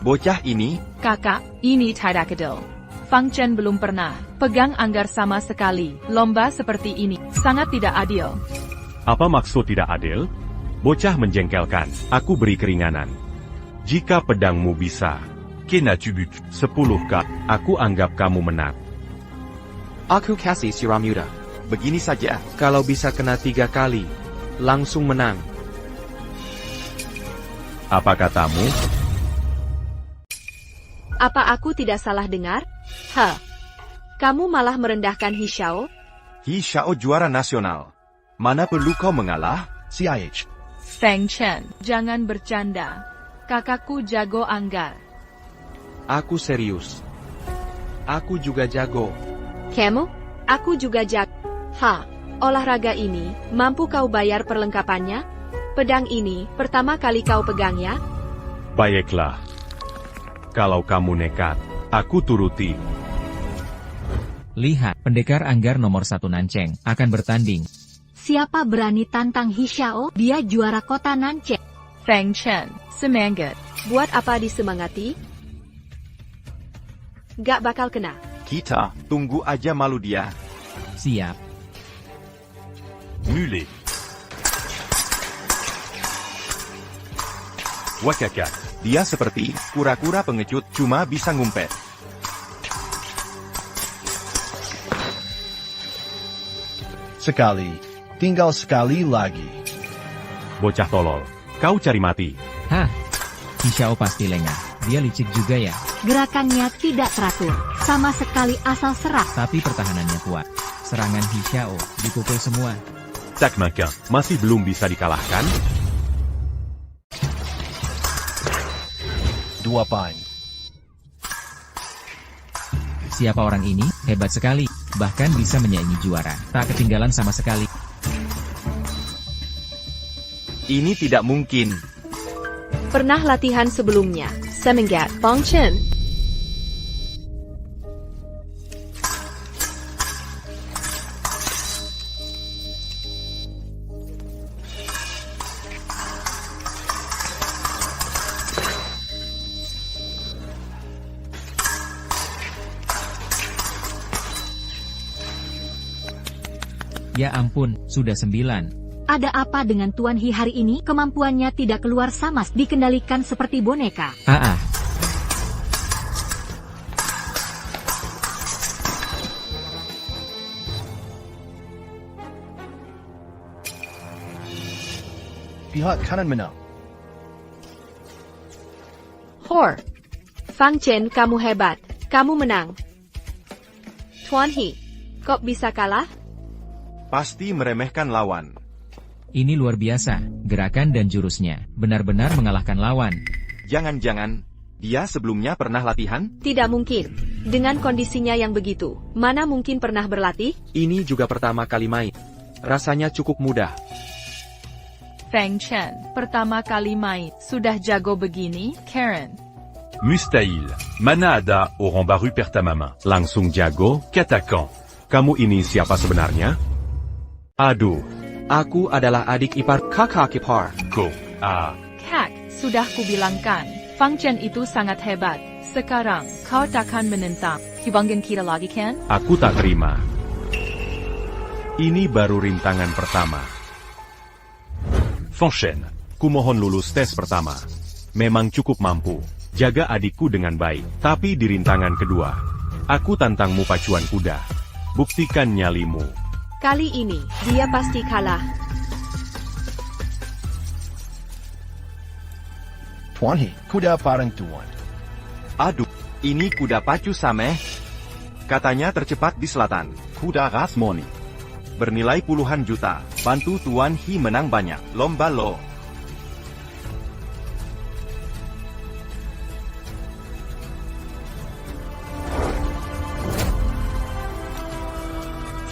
Bocah ini, Kakak, ini tidak adil. Fang Chen belum pernah pegang anggar sama sekali. Lomba seperti ini sangat tidak adil. Apa maksud tidak adil? Bocah menjengkelkan, aku beri keringanan. Jika pedangmu bisa, Kenatu but 10 aku anggap kamu menang. Aku kasih si Ramuda. begini saja. Kalau bisa kena 3 kali, langsung menang. Apa katamu? Apa aku tidak salah dengar? Kamu malah merendahkan He Xiao? He Xiao juara nasional. Mana perlu kau mengalah? CIH. Feng Chen, jangan bercanda. Kakakku jago anggar. Aku serius. Aku juga jago. Kamu? Aku juga jago. Olahraga ini, mampu kau bayar perlengkapannya? Pedang ini, pertama kali kau pegangnya? Baiklah. Kalau kamu nekat, aku turuti. Lihat, pendekar anggar nomor 1 Nanceng akan bertanding. Siapa berani tantang He Xiao? Dia juara kota Nanceng. Feng Chen, semangat. Buat apa disemangati? Gak bakal kena. Kita, tunggu aja malu dia. Siap. Mulet. Wakaka. Dia seperti kura-kura pengecut, cuma bisa ngumpet. Sekali. Tinggal sekali lagi. Bocah tolol. Kau cari mati. He Xiao pasti lengah. Dia licik juga ya. Gerakannya tidak teratur, sama sekali asal serap. Tapi pertahanannya kuat. Serangan He Xiao dipukul semua. Tak maka, masih belum bisa dikalahkan? 2 poin. Siapa orang ini? Hebat sekali. Bahkan bisa menyaingi juara. Tak ketinggalan sama sekali. Ini tidak mungkin. Pernah latihan sebelumnya. Semangat, Feng Chen. Ya ampun, sudah 9. Ada apa dengan Tuan He hari ini? Kemampuannya tidak keluar sama, dikendalikan seperti boneka. Pihak kanan menang. Feng Chen, kamu hebat. Kamu menang. Tuan He, kok bisa kalah? Pasti meremehkan lawan. Ini luar biasa. Gerakan dan jurusnya benar-benar mengalahkan lawan. Jangan-jangan, dia sebelumnya pernah latihan? Tidak mungkin. Dengan kondisinya yang begitu, mana mungkin pernah berlatih? Ini juga pertama kali main. Rasanya cukup mudah. Feng Chen, pertama kali main, sudah jago begini, Karen. Mustahil. Mana ada orang baru pertama main. Langsung jago, katakan. Kamu ini siapa sebenarnya? Aduh. Aku adalah adik ipar kakak ipar. Kak, sudah kubilangkan, Feng Chen itu sangat hebat. Sekarang, kau takkan menentang. Hibangkan kita lagi kan? Aku tak terima. Ini baru rintangan pertama. Feng Chen, kumohon lulus tes pertama. Memang cukup mampu. Jaga adikku dengan baik. Tapi di rintangan kedua, aku tantangmu pacuan kuda. Buktikan nyalimu. Kali ini, dia pasti kalah. Tuan He, kuda parang tuan. Aduh, ini kuda pacu Sameh. Katanya tercepat di selatan. Kuda Rasmoni. Bernilai puluhan juta. Bantu Tuan He menang banyak. Lomba lo.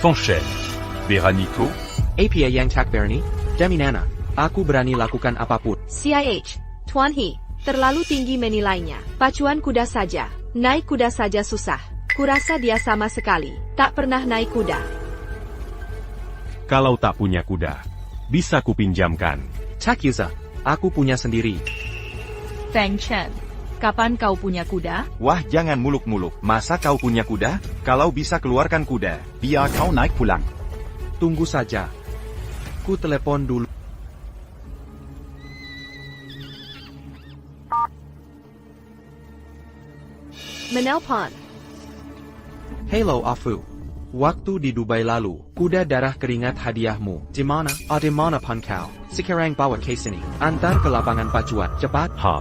Feng Chen. Beraniko. APA yang tak berani, demi Nana. Aku berani lakukan apapun. CIH, Tuan He, terlalu tinggi menilainya. Pacuan kuda saja. Naik kuda saja susah. Kurasa dia sama sekali tak pernah naik kuda. Kalau tak punya kuda, bisa kupinjamkan. Takuza, aku punya sendiri. Feng Chen, kapan kau punya kuda? Wah, jangan muluk-muluk. Masa kau punya kuda? Kalau bisa keluarkan kuda. Biar kau naik pulang. Tunggu saja. Ku telepon dulu. Menelpon. Hello Afu. Waktu di Dubai lalu, kuda darah keringat hadiahmu. Di mana? Di mana pun kau. Sekarang bawa ke sini. Antar ke lapangan pacuan. Cepat. Ha.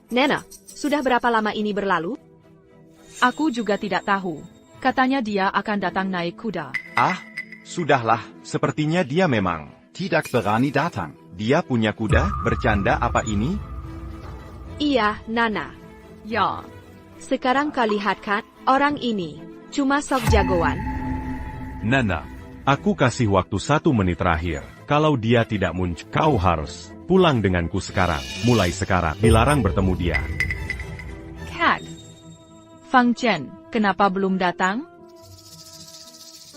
Nena, sudah berapa lama ini berlalu? Aku juga tidak tahu. Katanya dia akan datang naik kuda. Ah, sudahlah. Sepertinya dia memang. Tidak berani datang. Dia punya kuda? Bercanda apa ini? Iya, Nana. Ya, Sekarang kau lihat kan, orang ini cuma sok jagoan. Nana, aku kasih waktu 1 menit terakhir. Kalau dia tidak muncul, kau harus pulang denganku sekarang. Mulai sekarang, dilarang bertemu dia. Cat. Feng Chen, kenapa belum datang?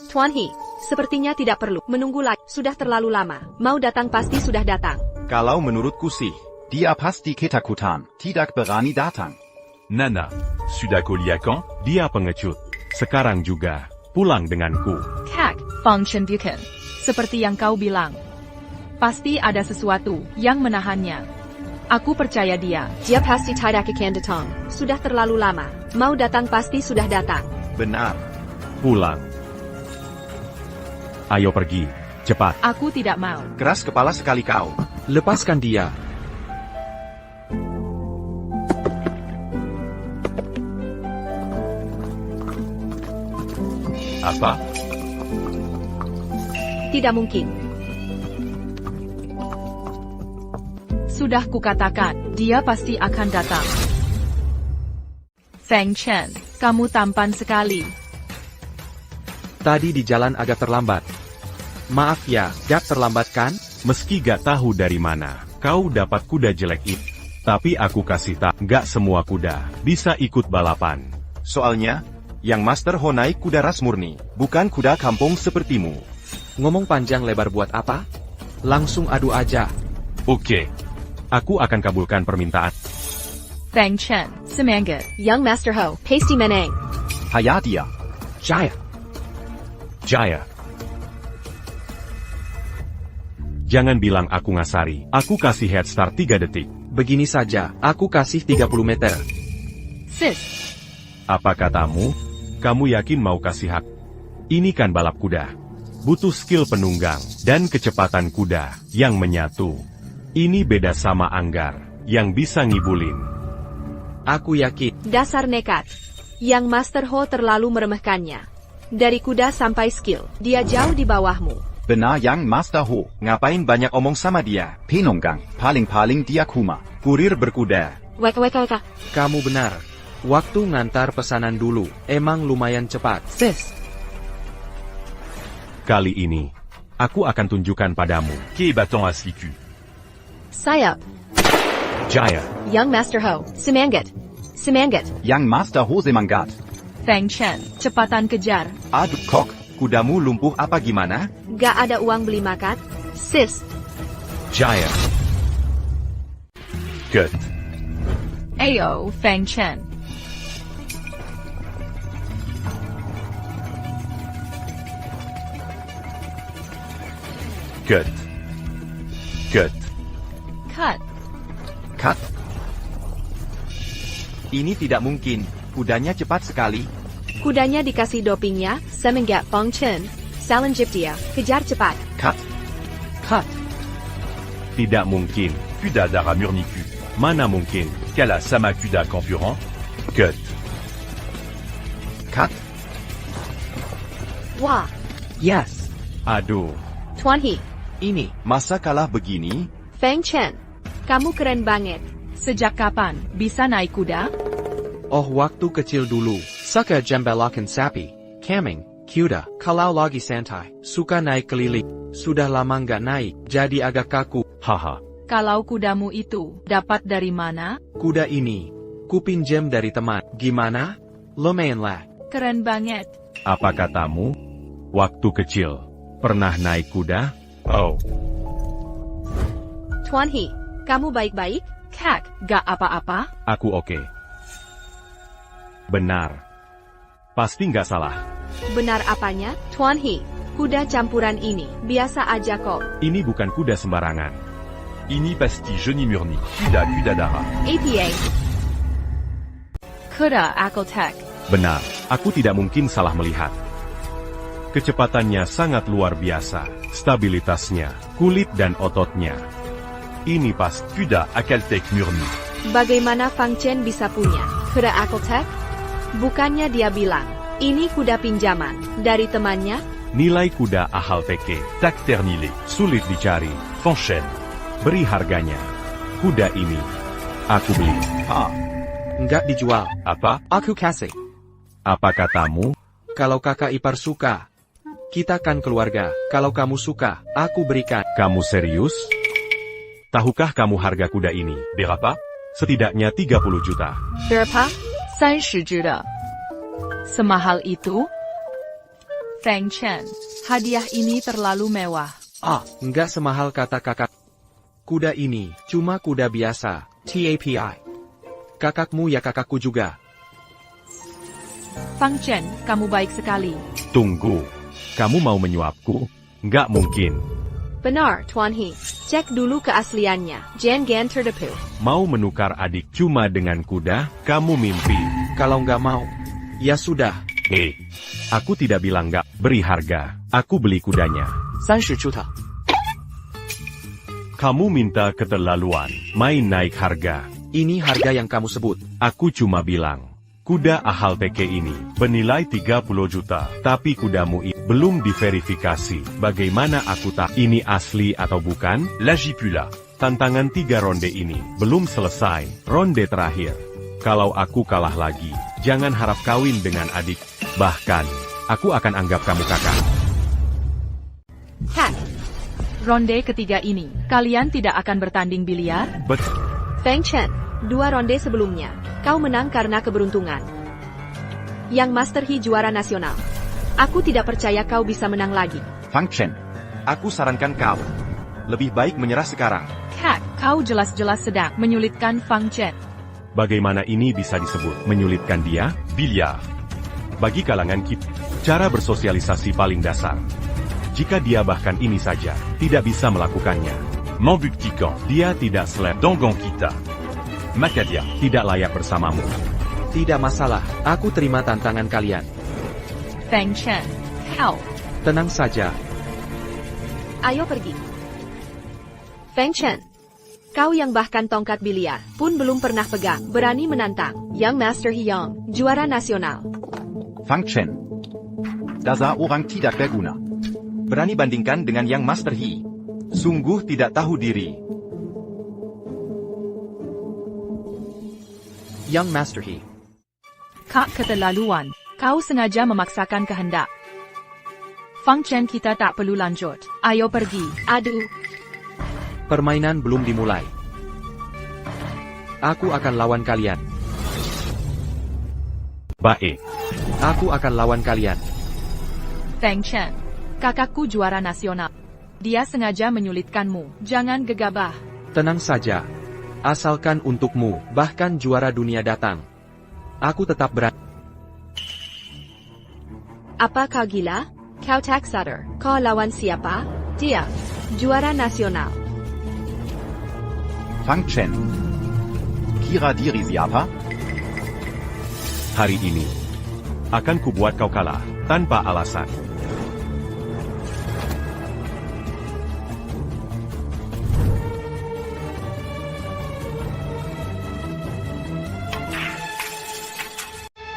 Tuan He, sepertinya tidak perlu menunggu lagi. Sudah terlalu lama. Mau datang pasti sudah datang. Kalau menurutku sih, Dia pasti ketakutan. Tidak berani datang. Nana, sudah kulihat kan? Dia pengecut. Sekarang juga, pulang denganku. Cat, Feng Chen bukan. Seperti yang kau bilang. Pasti ada sesuatu yang menahannya. Aku percaya dia. Dia pasti tidak akan datang. Sudah terlalu lama. Mau datang pasti sudah datang. benar. Pulang. Ayo pergi, cepat. Aku tidak mau. Keras kepala sekali kau. Lepaskan dia. Apa? Tidak mungkin. Sudah kukatakan, dia pasti akan datang. Feng Chen, kamu tampan sekali. Tadi di jalan agak terlambat. Maaf ya, gak terlambat kan? Meski gak tahu dari mana kau dapat kuda jelek itu. Tapi aku kasih tak, gak semua kuda bisa ikut balapan. Soalnya, yang Master Ho naik kuda ras murni, bukan kuda kampung sepertimu. Ngomong panjang lebar buat apa? Langsung adu aja. Oke. Aku akan kabulkan permintaan. Feng Chen, semangat. Young Master Ho, Pasty Meneng. Hayatia. Jaya. Jaya. Jangan bilang aku ngasari. Aku kasih head start 3 detik. Begini saja, aku kasih 30 meter. Sis. Apa katamu? Kamu yakin mau kasih hak? Ini kan balap kuda. Butuh skill penunggang dan kecepatan kuda yang menyatu. Ini beda sama Anggar yang bisa ngibulin. Aku yakin. Dasar nekat. Yang Master Ho terlalu meremehkannya. Dari kuda sampai skill, dia jauh di bawahmu. Benar yang Master Ho. Ngapain banyak omong sama dia? Penunggang. Paling-paling dia kuma. Kurir berkuda. Wek. Kamu benar. Waktu ngantar pesanan dulu, emang lumayan cepat. Sis. Kali ini, aku akan tunjukkan padamu. Qui battant à Siku. Sayap. Jaya. Young Master Ho, semangat. Semangat. Yang Master Ho semangat. Feng Chen, cepatan kejar. Aduh kok, kudamu lumpuh apa gimana? Gak ada uang beli makan? Sis. Jaya. Good. Ayo, Feng Chen. Good. Good. Cut. Cut. Ini tidak mungkin. Kudanya cepat sekali. Kudanya dikasih dopingnya, semangat Feng Chen. Salanjip dia, kejar cepat. Cut. Cut. Tidak mungkin. Kuda dara murniku. Mana mungkin? Kala sama kuda concurrent. Good. Cut. Wah, Yes. Aduh. Tuan He, Ini. Masa kalah begini? Feng Chen. Kamu keren banget. Sejak kapan bisa naik kuda? Oh, waktu kecil dulu. Suka jambelakan sapi. Kaming. Kuda. Kalau lagi santai. Suka naik keliling. Sudah lama nggak naik, jadi agak kaku. Haha. Kalau kudamu itu dapat dari mana? Kuda ini, ku pinjam dari teman. Gimana? Lumayanlah. Keren banget. Apa katamu? Waktu kecil, pernah naik kuda? Oh, Tuan He, kamu baik-baik? Kak, gak apa-apa? aku oke. Benar. Pasti nggak salah. Benar apanya? Tuan He, kuda campuran ini, biasa aja kok. Ini bukan kuda sembarangan. Ini pasti Johnny Murni. Kuda Dara. APA. Kuda Akeltek. Benar, aku tidak mungkin salah melihat. Kecepatannya sangat luar biasa, stabilitasnya, kulit dan ototnya. Ini pas. Kuda Akeltek Murni. Bagaimana Fang Chen bisa punya kuda Akeltek? Bukannya dia bilang, ini kuda pinjaman dari temannya? Nilai kuda Ahal Teke, Tak ternilé. sulit dicari. Fang Chen. Beri harganya. Kuda ini, aku beli. Enggak dijual. Apa? Aku kasih. Apa katamu? Kalau kakak ipar suka, kita kan keluarga. Kalau kamu suka, aku berikan. Kamu serius? Tahukah kamu harga kuda ini? Berapa? Setidaknya 30 juta. Berapa? 30 juta. Semahal itu? Fang Chen, hadiah ini terlalu mewah. Enggak semahal kata kakak. Kuda ini, cuma kuda biasa, TAPI. Kakakmu ya kakakku juga. Fang Chen, kamu baik sekali. Tunggu. Kamu mau menyuapku? Nggak mungkin. Benar, Tuan He. Cek dulu keasliannya. Jangan tertipu. Mau menukar adik cuma dengan kuda? Kamu mimpi. Kalau nggak mau, ya sudah. Aku tidak bilang nggak. Beri harga. Aku beli kudanya. 30 juta. Kamu minta keterlaluan. Main naik harga. Ini harga yang kamu sebut. Aku cuma bilang. Kuda Ahal Teke ini bernilai 30 juta. Tapi kudamu ini belum diverifikasi. Bagaimana aku tak ini asli atau bukan? Lagi pula. Tantangan 3 ronde ini belum selesai. Ronde terakhir. Kalau aku kalah lagi, jangan harap kawin dengan adik. Bahkan, aku akan anggap kamu kakak. Hak. Ronde ketiga ini, kalian tidak akan bertanding biliar? Fang Chen, 2 ronde sebelumnya, kau menang karena keberuntungan. Yang Master He juara nasional. Aku tidak percaya kau bisa menang lagi. Fang Chen, aku sarankan kau. Lebih baik menyerah sekarang. Kak, kau jelas-jelas sedang menyulitkan Fang Chen. Bagaimana ini bisa disebut menyulitkan dia? Biliar. Bagi kalangan kita, cara bersosialisasi paling dasar. Jika dia bahkan ini saja, tidak bisa melakukannya. Membuktikan. Dia tidak slap. Dangan kita. Makadia. Tidak layak bersamamu. Tidak masalah, aku terima tantangan kalian. Fang Chen, help. Tenang saja. Ayo pergi. Fang Chen, kau yang bahkan tongkat biliar pun belum pernah pegang, berani menantang Yang Master He Yang, juara nasional. Fang Chen. Dasa orang tidak berguna. Berani bandingkan dengan Yang Master He. Sungguh tidak tahu diri. Young Master He. Kak keterlaluan, kau sengaja memaksakan kehendak. Fang Chen, kita tak perlu lanjut. Ayo pergi. Aduh. Permainan belum dimulai. Aku akan lawan kalian. Baik. Aku akan lawan kalian. Fang Chen, kakakku juara nasional. Dia sengaja menyulitkanmu. Jangan gegabah. Tenang saja. Asalkan untukmu, bahkan juara dunia datang. Aku tetap berani. Apa kau gila? Kau tak sadar. Kau lawan siapa? Dia. Juara nasional. Fang Chen. Kira diri siapa? Hari ini, akan kubuat kau kalah, tanpa alasan.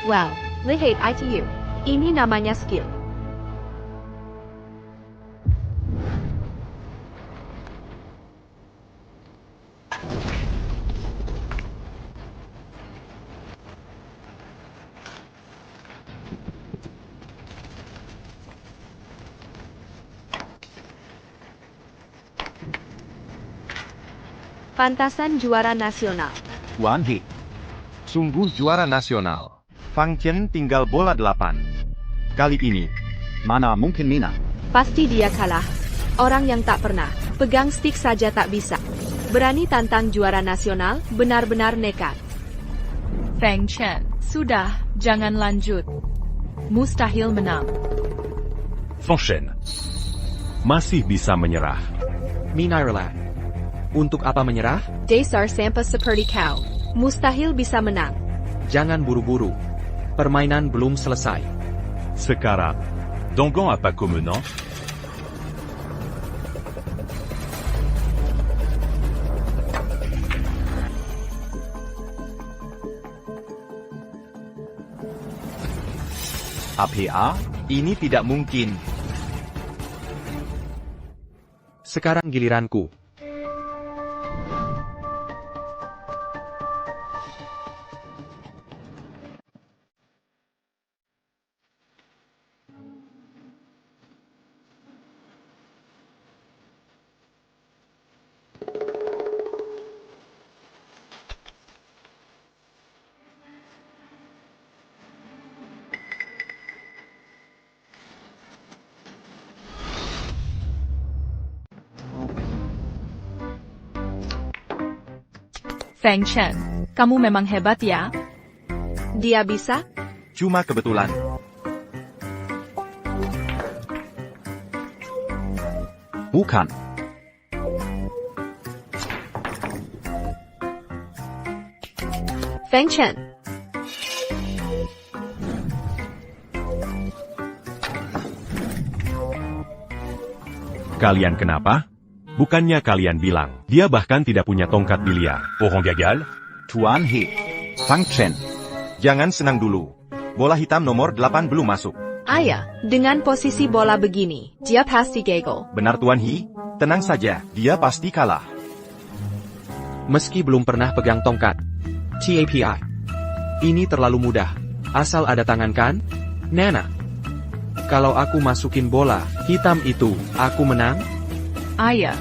Well, lihat ITU. Ini namanya skill. Pantasan juara nasional. Tuan He. Sungguh juara nasional. Fang Chen tinggal bola 8. Kali ini, Mana mungkin Mina? Pasti dia kalah. Orang yang tak pernah pegang stick saja tak bisa. Berani tantang juara nasional, benar-benar nekat. Feng Chen, sudah, jangan lanjut. Mustahil menang. Feng Chen masih bisa menyerah. Minarla. Untuk apa menyerah? Dasar sampah seperti kau. Mustahil bisa menang. Jangan buru-buru. Permainan belum selesai. Sekarang, Dangan a pas menant. APA, ini tidak mungkin. Sekarang giliranku. Feng Chen, kamu memang hebat ya? Dia bisa? Cuma kebetulan. Bukan. Feng Chen. Kalian kenapa? Bukannya kalian bilang, dia bahkan tidak punya tongkat biliar. Orang gagal? Tuan He. Fang Chen. Jangan senang dulu. Bola hitam nomor 8 belum masuk. Ayah, dengan posisi bola begini, dia pasti gagal. Benar Tuan He? Tenang saja, dia pasti kalah. Meski belum pernah pegang tongkat. TAPI. Ini terlalu mudah. Asal ada tangan kan? Nana. Kalau aku masukin bola hitam itu, aku menang? Ayah.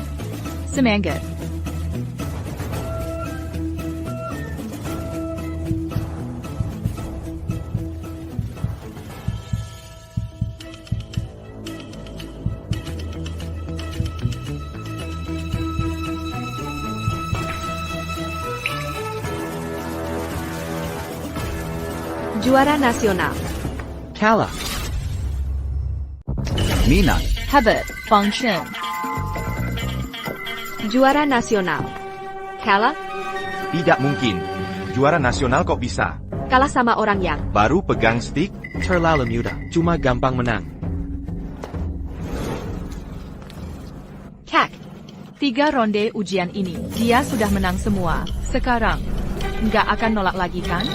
Semangat. Juara nasional. Kalah. Mina. Hebat, Feng Chen. Juara nasional. Kalah? Tidak mungkin. Juara nasional kok bisa? Kalah sama orang yang Baru pegang stick? Terlalu mudah. Cuma gampang menang. Kak. 3 ronde ujian ini, dia sudah menang semua. Sekarang, nggak akan nolak lagi kan?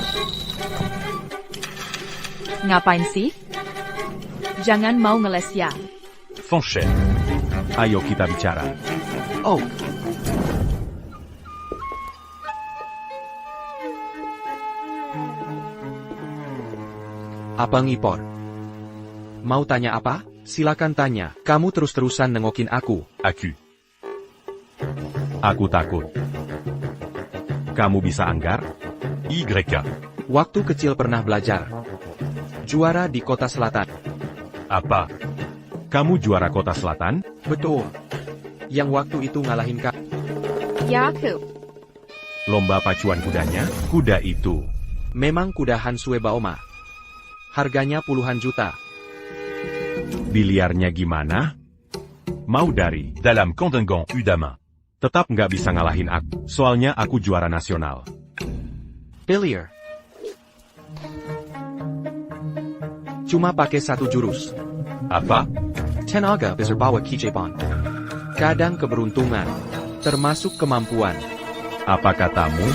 Ngapain sih? Jangan mau ngeles ya. Feng Chen, ayo kita bicara. Oh. Apa ngipor? Mau tanya apa? Silakan tanya. Kamu terus-terusan nengokin aku. Aku takut. Kamu bisa anggar? YK. Waktu kecil pernah belajar. Juara di Kota Selatan. Apa? Kamu juara Kota Selatan? Betul. Yang waktu itu ngalahin Kak. Yaku. Lomba pacuan kudanya? Kuda itu. Memang kuda Hansue Baoma. Harganya puluhan juta. Biliarnya gimana? Mau dari Dalam Dangan Udama. tetap nggak bisa ngalahin aku. Soalnya aku juara nasional. Biliar. Cuma pakai satu jurus. Apa? Tenaga besar bawa Kichebon. Kadang keberuntungan. Termasuk kemampuan. Apa katamu?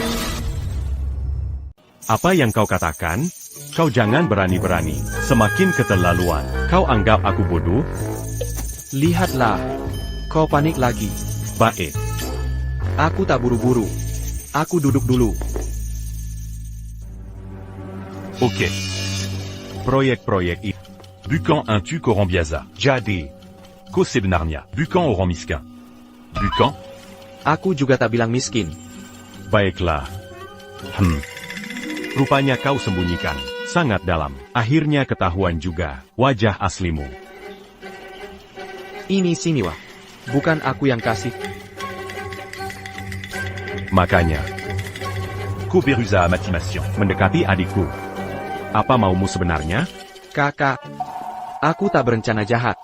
Apa yang kau katakan? Kau jangan berani-berani. Semakin keterlaluan. Kau anggap aku bodoh? Lihatlah. Kau panik lagi. Baik. Aku tak buru-buru. Aku duduk dulu. Ok. Proyek-proyek itu. Bukan un tu Corombiaza. Jadi, Ko sebenarnya. Bukan orang miskin. Bukan? Aku juga tak bilang miskin. Baiklah. Rupanya kau sembunyikan sangat dalam. Akhirnya ketahuan juga wajah aslimu. Ini Siniwa. Bukan aku yang kasih. Makanya, Koberuza Matimation. mendekati adikku. Apa maumu sebenarnya? Kakak, aku tak berencana jahat.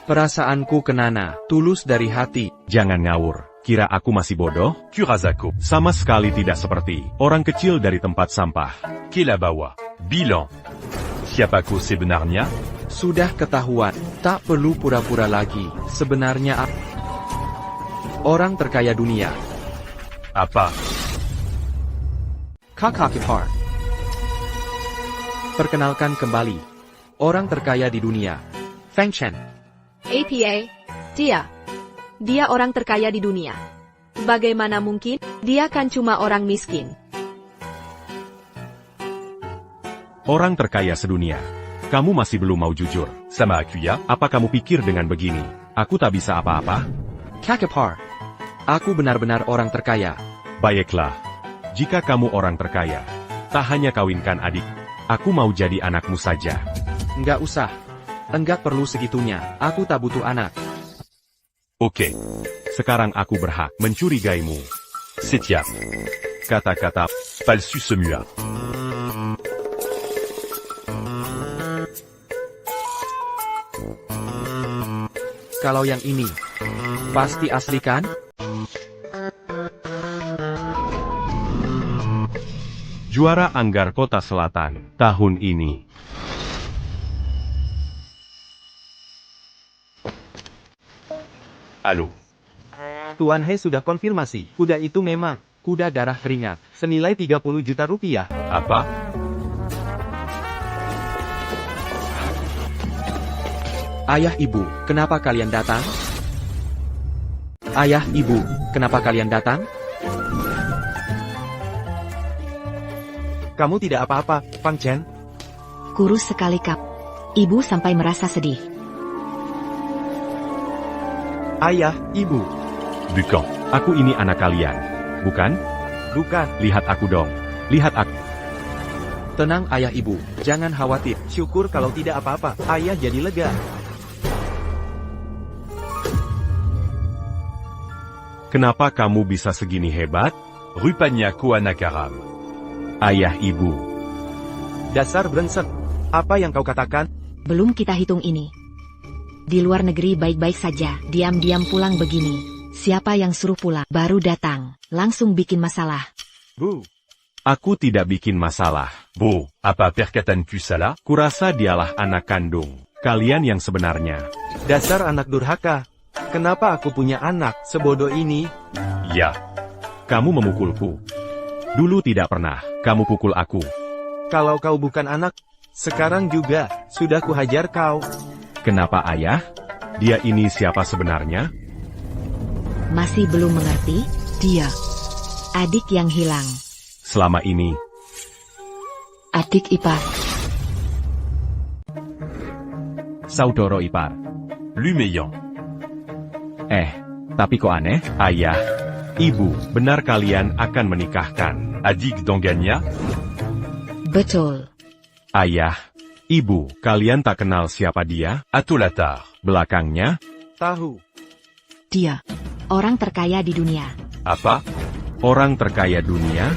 Perasaanku ke Nana, tulus dari hati. Jangan ngawur. Kira aku masih bodoh? Kurazako. Sama sekali tidak seperti orang kecil dari tempat sampah. Kelabawa. Bilan. Siapa kau sebenarnya? Sudah ketahuan, tak perlu pura-pura lagi. Sebenarnya orang terkaya dunia. Apa? Kakak Ipar. Perkenalkan kembali. Orang terkaya di dunia. Feng Chen. APA, dia orang terkaya di dunia. Bagaimana mungkin? Dia kan cuma orang miskin. Orang terkaya sedunia. Kamu masih belum mau jujur. Sama aku ya? Apa kamu pikir dengan begini? Aku tak bisa apa-apa? Kakak Ipar. Aku benar-benar orang terkaya. Baiklah. Jika kamu orang terkaya, tak hanya kawinkan adik. Aku mau jadi anakmu saja. Enggak usah. Enggak perlu segitunya. Aku tak butuh anak. Oke. Sekarang aku berhak mencurigaimu. Setiap. Kata-kata Palsu semua. Kalau yang ini, pasti asli kan? juara Anggar Kota Selatan tahun ini. Halo. Tuan He sudah konfirmasi. Kuda itu memang kuda darah keringat. Senilai 30 juta rupiah. Apa? Ayah ibu, kenapa kalian datang? Ayah ibu, kenapa kalian datang? Kamu tidak apa-apa, Fang Chen? Kurus sekali Kap. Ibu sampai merasa sedih. Ayah, ibu. Bukan, aku ini anak kalian. Bukan? Bukan. Lihat aku dong. Lihat aku. Tenang ayah ibu, jangan khawatir. Syukur kalau tidak apa-apa, ayah jadi lega. Kenapa kamu bisa segini hebat? Rupanya ku anak Arab. Ayah ibu. Dasar brengsek. Apa yang kau katakan? Belum kita hitung ini. Di luar negeri baik-baik saja, diam-diam pulang begini. Siapa yang suruh pulang? Baru datang, langsung bikin masalah. Bu. Aku tidak bikin masalah. Bu, apa perkataanku salah? Kurasa dialah anak kandung. Kalian yang sebenarnya. Dasar anak durhaka. Kenapa aku punya anak sebodoh ini? Ya. Kamu memukulku. Dulu tidak pernah kamu pukul aku. Kalau kau bukan anak, sekarang juga sudah kuhajar kau. Kenapa ayah? Dia ini siapa sebenarnya? Masih belum mengerti? Dia. Adik yang hilang. Selama ini. Adik ipar. Saudara ipar. Lumeyan. Tapi kok aneh? Ayah, ibu, benar kalian akan menikahkan Adik Donganya? Betul. Ayah, ibu, kalian tak kenal siapa dia? Atulatar. Belakangnya? Tahu. Dia. Orang terkaya di dunia. Apa? Orang terkaya dunia?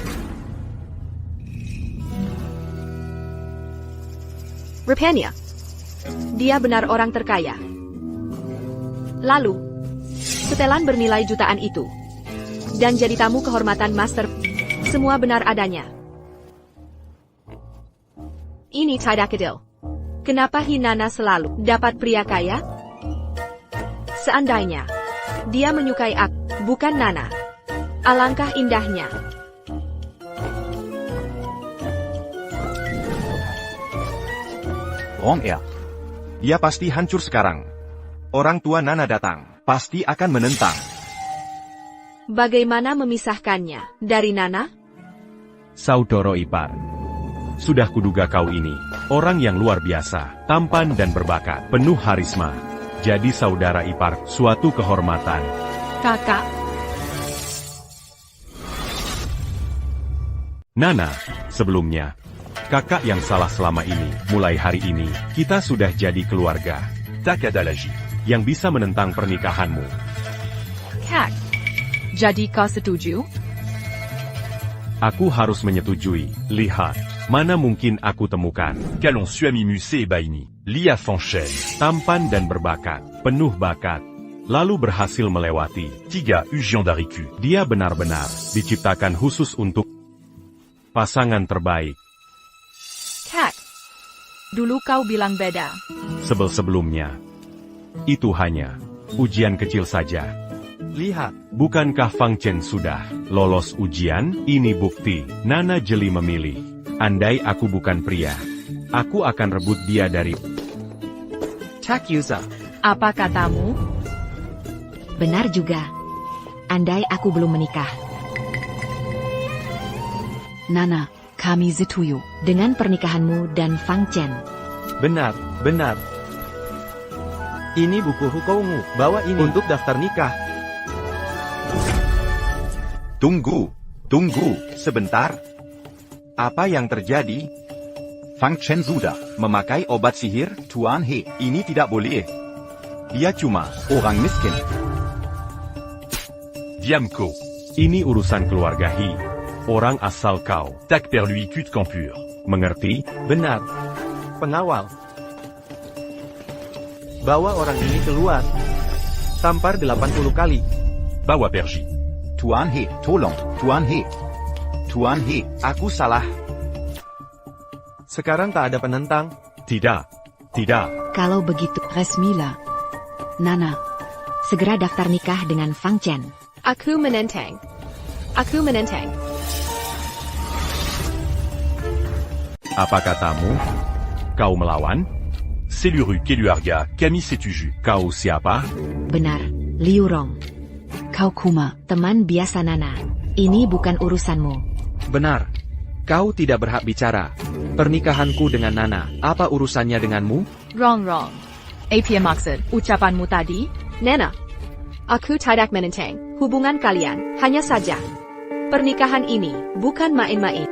Rupanya. Dia benar orang terkaya. Lalu, setelan bernilai jutaan itu. Dan jadi tamu kehormatan Master. Semua benar adanya. Ini tidak adil. Kenapa Hinana selalu dapat pria kaya? Seandainya dia menyukai aku, bukan Nana. Alangkah indahnya. Wong ya. Dia pasti hancur sekarang. Orang tua Nana datang, pasti akan menentang. Bagaimana memisahkannya dari Nana? Saudara ipar. Sudah kuduga kau ini orang yang luar biasa, tampan dan berbakat, penuh harisma. Jadi saudara ipar, suatu kehormatan. Kakak, Nana, sebelumnya, kakak yang salah selama ini. Mulai hari ini, kita sudah jadi keluarga. Tak ada lagi yang bisa menentang pernikahanmu. Kak, jadi kau setuju? Aku harus menyetujui. Lihat, mana mungkin aku temukan. Calon Suami Musée et Baini, Lia Fanchen, Tampan dan berbakat, penuh bakat, lalu berhasil melewati. Tiga Ujian Dariku. Dia benar-benar diciptakan khusus untuk pasangan terbaik. Kak, dulu kau bilang beda. Sebelumnya, itu hanya ujian kecil saja. Lihat, Bukankah Fang Chen sudah lolos ujian? Ini bukti. Nana jeli memilih. Andai aku bukan pria, aku akan rebut dia dari Tak Yuza. Apa katamu? Benar juga. Andai aku belum menikah. Nana, kami setuju. Dengan pernikahanmu dan Fang Chen. benar, benar. Ini buku hukummu, bawa ini untuk daftar nikah. Tunggu, sebentar. Apa yang terjadi? Fang Chen sudah Memakai obat sihir? Tuan He. Ini tidak boleh. Dia cuma Orang miskin. Diamco. ini urusan keluarga He. Orang asal kau. Tak per lui cut campur. Mengerti? Benar. Pengawal. Bawa orang ini keluar. Tampar 80 kali. Bawa Perji. Tuan He. Tolong. Tuan He. Tuan He. aku salah. Sekarang tak ada penentang. Tidak. Kalau begitu, Resmila. Nana, segera daftar nikah dengan Fang Chen. Aku menentang. Apa katamu? Kau melawan? Seluru Keluarga, Kami setuju. Kau siapa? Benar, Liu Rong. kau Kuma. Teman biasa Nana. Ini bukan urusanmu. Benar. Kau tidak berhak bicara. Pernikahanku dengan Nana, apa urusannya denganmu? Wrong. Apa maksud ucapanmu tadi? Nana, aku tidak menentang hubungan kalian, hanya saja. Pernikahan ini bukan main-main.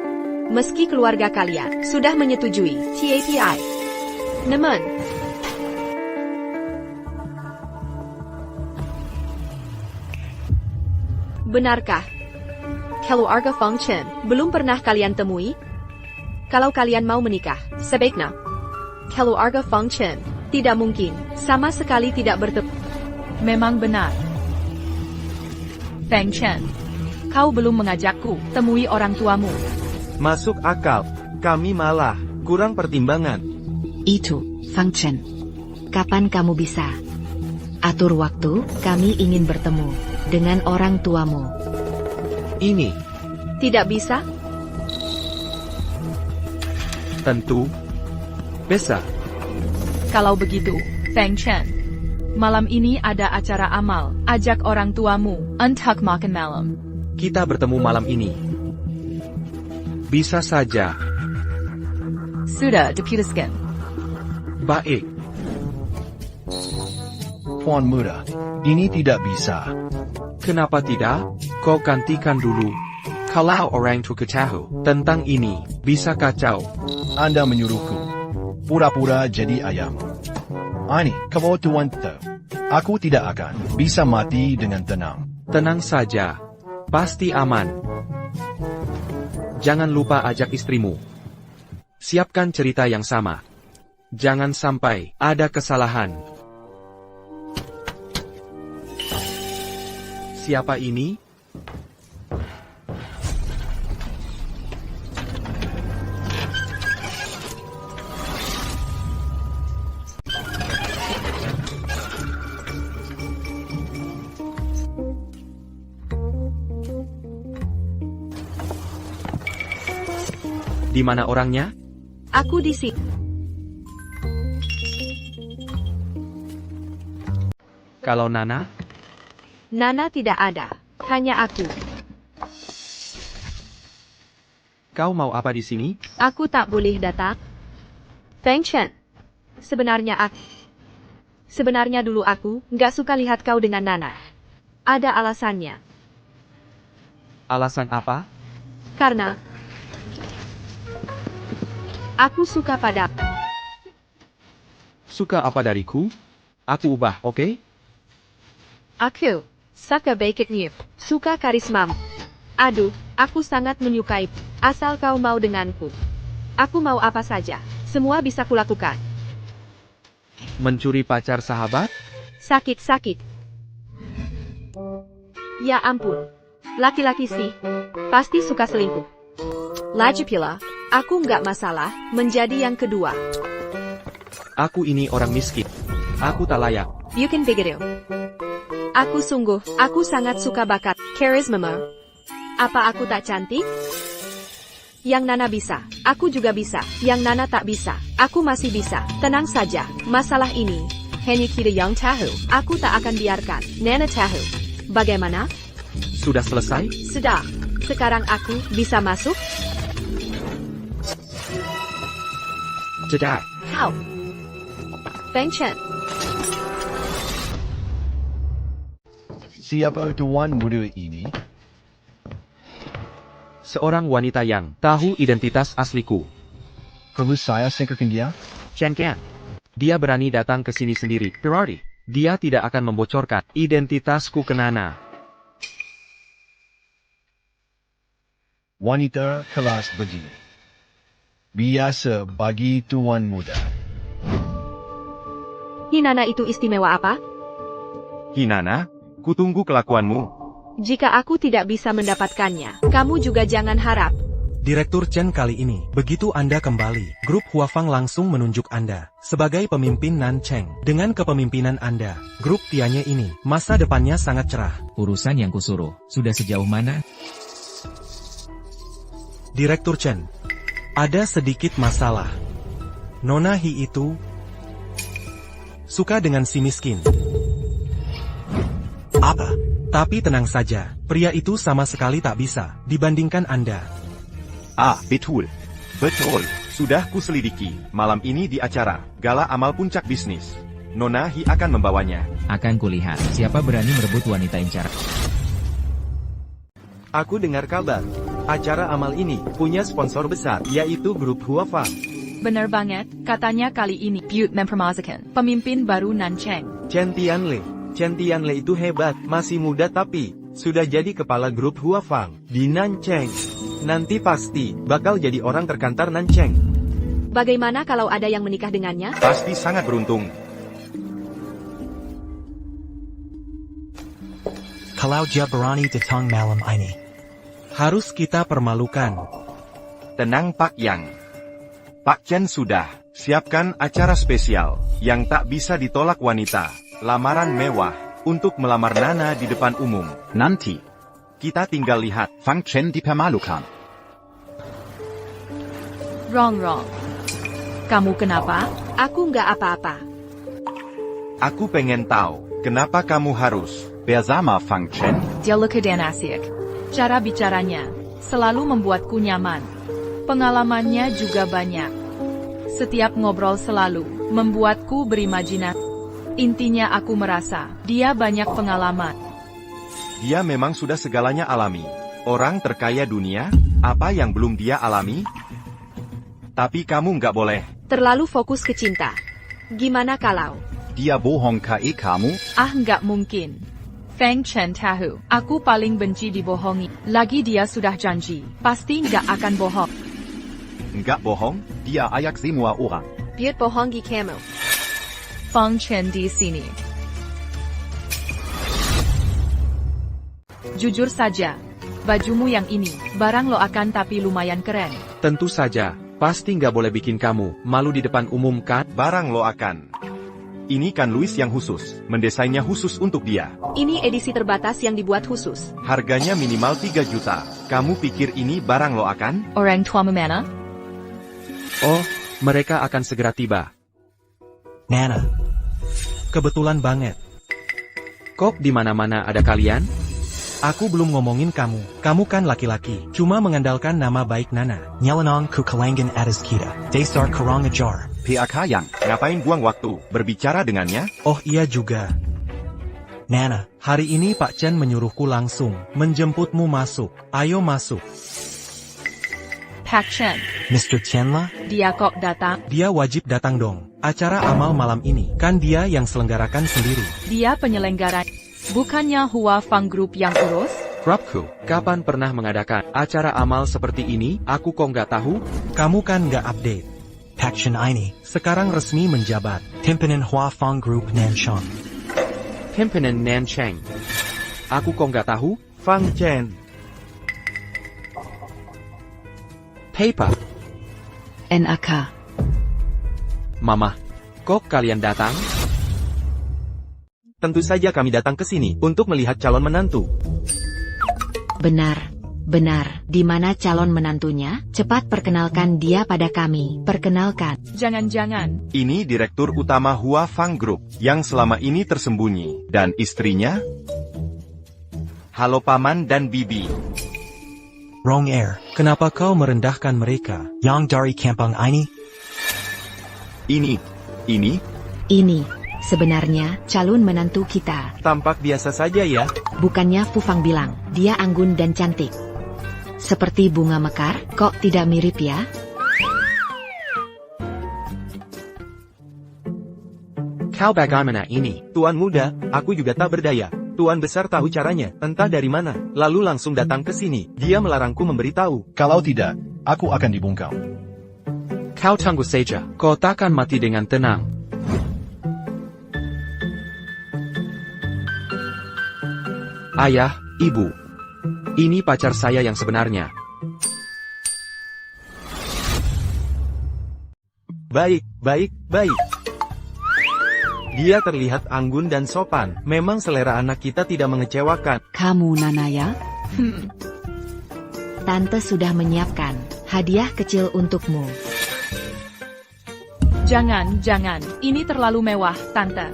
Meski keluarga kalian sudah menyetujui TAPI. Namun, benarkah keluarga Fang Chen belum pernah kalian temui? Kalau kalian mau menikah, sebaiknya keluarga Fang Chen tidak mungkin sama sekali tidak bertemu. Memang benar. Fang Chen, kau belum mengajakku temui orang tuamu. Masuk akal. Kami malah kurang pertimbangan. Itu, Fang Chen. Kapan kamu bisa? Atur waktu, kami ingin bertemu dengan orang tuamu. Ini, Tidak bisa? tentu. Bisa. Kalau begitu, Fang Chen, malam ini ada acara amal. Ajak orang tuamu untuk makan malam. Kita bertemu malam ini. Bisa saja. Sudah diputuskan. Baik. Tuan Muda, ini tidak bisa. Kenapa tidak? Kau gantikan dulu. Kalau orang tua tahu tentang ini, bisa kacau. Anda menyuruhku. Pura-pura jadi ayam. Ini, kalau Tuan tahu, aku tidak akan bisa mati dengan tenang. Tenang saja. Pasti aman. Jangan lupa ajak istrimu. Siapkan cerita yang sama. Jangan sampai ada kesalahan. Siapa ini? Di mana orangnya? Aku di sini. Kalau Nana? Nana tidak ada. Hanya aku. Kau mau apa di sini? Aku tak boleh datang. Feng Chen. Sebenarnya dulu aku nggak suka lihat kau dengan Nana. Ada alasannya. Alasan apa? Karena Aku suka pada. Suka apa dariku? Aku ubah, oke? Aku suka baiknya. Suka karismamu. Aduh, aku sangat menyukai. Asal kau mau denganku. Aku mau apa saja. Semua bisa kulakukan. Mencuri pacar sahabat? Sakit-sakit. Ya ampun. Laki-laki sih. Pasti suka selingkuh. Lagi pula, aku nggak masalah menjadi yang kedua. Aku ini orang miskin. Aku tak layak. You can figure it. Aku sangat suka bakat, karisma. Apa aku tak cantik? Yang Nana bisa, aku juga bisa. Yang Nana tak bisa, aku masih bisa. Tenang saja, masalah ini hanya kita yang tahu. Aku tak akan biarkan Nana tahu. Bagaimana? Sudah selesai? Sudah. Sekarang aku bisa masuk? Cedak. Kau. Feng Chen. Siapa tuan muda ini? Seorang wanita yang tahu identitas asliku. Perlu saya singkirkan dia? Chen Qian. Dia berani datang ke sini sendiri. Berarti, dia tidak akan membocorkan identitasku ke Nana. Wanita kelas begini. Biasa bagi tuan muda. Hinana itu istimewa apa? Hinana, kutunggu kelakuanmu. Jika aku tidak bisa mendapatkannya, kamu juga jangan harap. Direktur Chen kali ini, begitu Anda kembali, grup Huafang langsung menunjuk Anda sebagai pemimpin Nancheng. Dengan kepemimpinan Anda, grup Tianye ini, masa depannya sangat cerah. Urusan yang kusuruh, sudah sejauh mana? Direktur Chen, ada sedikit masalah. Nona Hi itu suka dengan si miskin. Apa? Tapi tenang saja, pria itu sama sekali tak bisa dibandingkan Anda. Ah, betul. Betul. Sudah kuselidiki. Malam ini di acara Gala Amal Puncak Bisnis. Nona Hi akan membawanya. Akan kulihat siapa berani merebut wanita incar. Aku dengar kabar. Acara amal ini punya sponsor besar, yaitu grup Huafang. Bener banget, katanya kali ini Butte mempromosikan pemimpin baru Nancheng. Chen Tianle. Chen Tianle itu hebat, masih muda tapi sudah jadi kepala grup Huafang di Nancheng. Nanti pasti bakal jadi orang terkantar Nancheng. Bagaimana kalau ada yang menikah dengannya? Pasti sangat beruntung. Kalau dia berani datang malam ini, harus kita permalukan. Tenang Pak Yang. Pak Chen sudah siapkan acara spesial yang tak bisa ditolak wanita. Lamaran mewah untuk melamar Nana di depan umum. Nanti kita tinggal lihat. Feng Chen dipermalukan. Wrong. Kamu kenapa? Aku nggak apa-apa. Aku pengen tahu, kenapa kamu harus bersama Feng Chen? Dia lega dan asik. Cara bicaranya selalu membuatku nyaman. Pengalamannya juga banyak. Setiap ngobrol selalu membuatku berimajinasi. Intinya aku merasa, dia banyak pengalaman. Dia memang sudah segalanya alami. Orang terkaya dunia, apa yang belum dia alami? Tapi kamu nggak boleh. Terlalu fokus ke cinta. Gimana kalau? Dia bohong ke kamu? Ah nggak mungkin. Feng Chen tahu, aku paling benci dibohongi. Lagi dia sudah janji, pasti nggak akan bohong. Nggak bohong, dia ayak semua orang. Butte bohongi kamu. Feng Chen di sini. Jujur saja, bajumu yang ini, barang lo akan tapi lumayan keren. Tentu saja, pasti nggak boleh bikin kamu malu di depan umum kan? Barang lo akan. Ini kan Louis yang khusus, mendesainnya khusus untuk dia. Ini edisi terbatas yang dibuat khusus. Harganya minimal 3 juta. Kamu pikir ini barang lo akan? Orang tuamu mana? Oh, mereka akan segera tiba. Nana, kebetulan banget. Kok di mana-mana ada kalian? Aku belum ngomongin kamu. Kamu kan laki-laki. Cuma mengandalkan nama baik Nana. Nyelenong ku kalangan atas kita. Dasar kurang ajar. PAK yang ngapain buang waktu berbicara dengannya? Oh iya juga. Nana, hari ini Pak Chen menyuruhku langsung menjemputmu masuk. Ayo masuk. Pak Chen, Mr. Tianla? dia kok datang? Dia wajib datang dong. Acara amal malam ini, kan dia yang selenggarakan sendiri. Dia penyelenggara. Bukannya Hua Fang Group yang urus? Grupku, kapan pernah mengadakan acara amal seperti ini? Aku kok nggak tahu? Kamu kan nggak update. Pak Chen ini sekarang resmi menjabat pimpinan Hua Fang Group Nanchang. Pimpinan Nanchang. Aku kok nggak tahu? Fang Chen. Paper. NAK. Mama, kok kalian datang? Tentu saja kami datang ke sini untuk melihat calon menantu. Benar. Benar, di mana calon menantunya? Cepat perkenalkan dia pada kami. Perkenalkan. Jangan-jangan. Ini Direktur Utama Hua Fang Group, yang selama ini tersembunyi. Dan istrinya? Halo Paman dan Bibi. Wrong Air, kenapa kau merendahkan mereka? Yang dari kampung ini? Ini, sebenarnya, calon menantu kita. Tampak biasa saja ya. Bukannya Fufang bilang, dia anggun dan cantik. Seperti bunga mekar, kok tidak mirip ya? Kau bagaimana ini? Tuan muda, aku juga tak berdaya. Tuan besar tahu caranya, entah dari mana, lalu langsung datang ke sini. Dia melarangku memberitahu. Kalau tidak, aku akan dibungkam. Kau tunggu saja, kau takkan mati dengan tenang. Ayah, Ibu. Ini pacar saya yang sebenarnya. Baik. Dia terlihat anggun dan sopan. Memang selera anak kita tidak mengecewakan. Kamu Nanaya? Tante sudah menyiapkan hadiah kecil untukmu. Jangan. Ini terlalu mewah, Tante.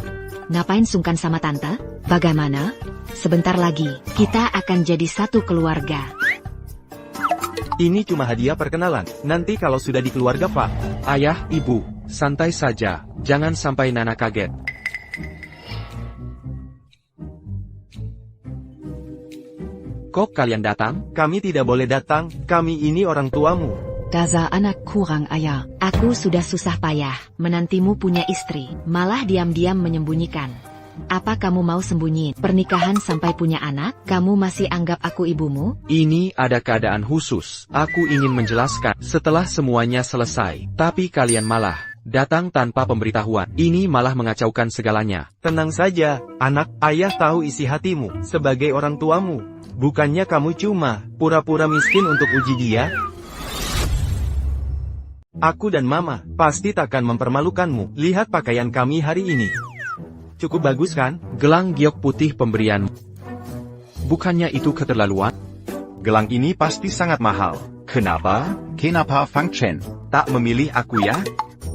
Ngapain sungkan sama tante? Bagaimana? Sebentar lagi, kita akan jadi satu keluarga. Ini cuma hadiah perkenalan. Nanti kalau sudah di keluarga, Pak. Ayah, Ibu, santai saja. Jangan sampai Nana kaget. Kok kalian datang? Kami tidak boleh datang. Kami ini orang tuamu. Dasa anak kurang ayah. Aku sudah susah payah, menantimu punya istri, malah diam-diam menyembunyikan. Apa kamu mau sembunyi pernikahan sampai punya anak? Kamu masih anggap aku ibumu? Ini ada keadaan khusus. Aku ingin menjelaskan setelah semuanya selesai. Tapi kalian malah datang tanpa pemberitahuan. Ini malah mengacaukan segalanya. Tenang saja, anak. Ayah tahu isi hatimu sebagai orang tuamu. Bukannya kamu cuma pura-pura miskin untuk uji dia? Aku dan Mama pasti takkan mempermalukanmu. Lihat pakaian kami hari ini. Cukup bagus kan? Gelang giok putih pemberian. Bukannya itu keterlaluan? Gelang ini pasti sangat mahal. Kenapa? Kenapa Fang Chen tak memilih aku ya?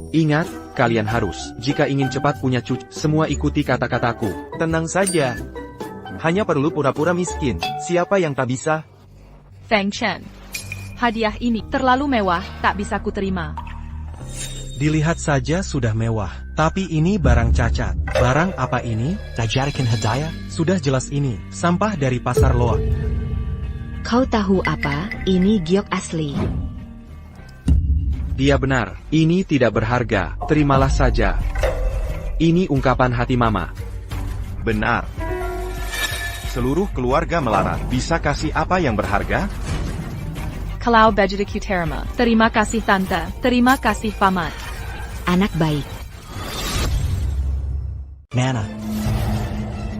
Ingat, kalian harus, jika ingin cepat punya cucu, semua ikuti kata-kataku. Tenang saja. Hanya perlu pura-pura miskin. Siapa yang tak bisa? Fang Chen. Hadiah ini terlalu mewah, tak bisa kuterima. Dilihat saja sudah mewah, tapi ini barang cacat. Barang apa ini? Dijadikan hadiah? Sudah jelas ini, sampah dari pasar loak. Kau tahu apa? Ini giok asli. Dia benar, ini tidak berharga, terimalah saja. Ini ungkapan hati Mama. Benar. Seluruh keluarga melarat, bisa kasih apa yang berharga? Kalau baju terima. Terima kasih Tante, terima kasih Paman. Anak baik. Nana.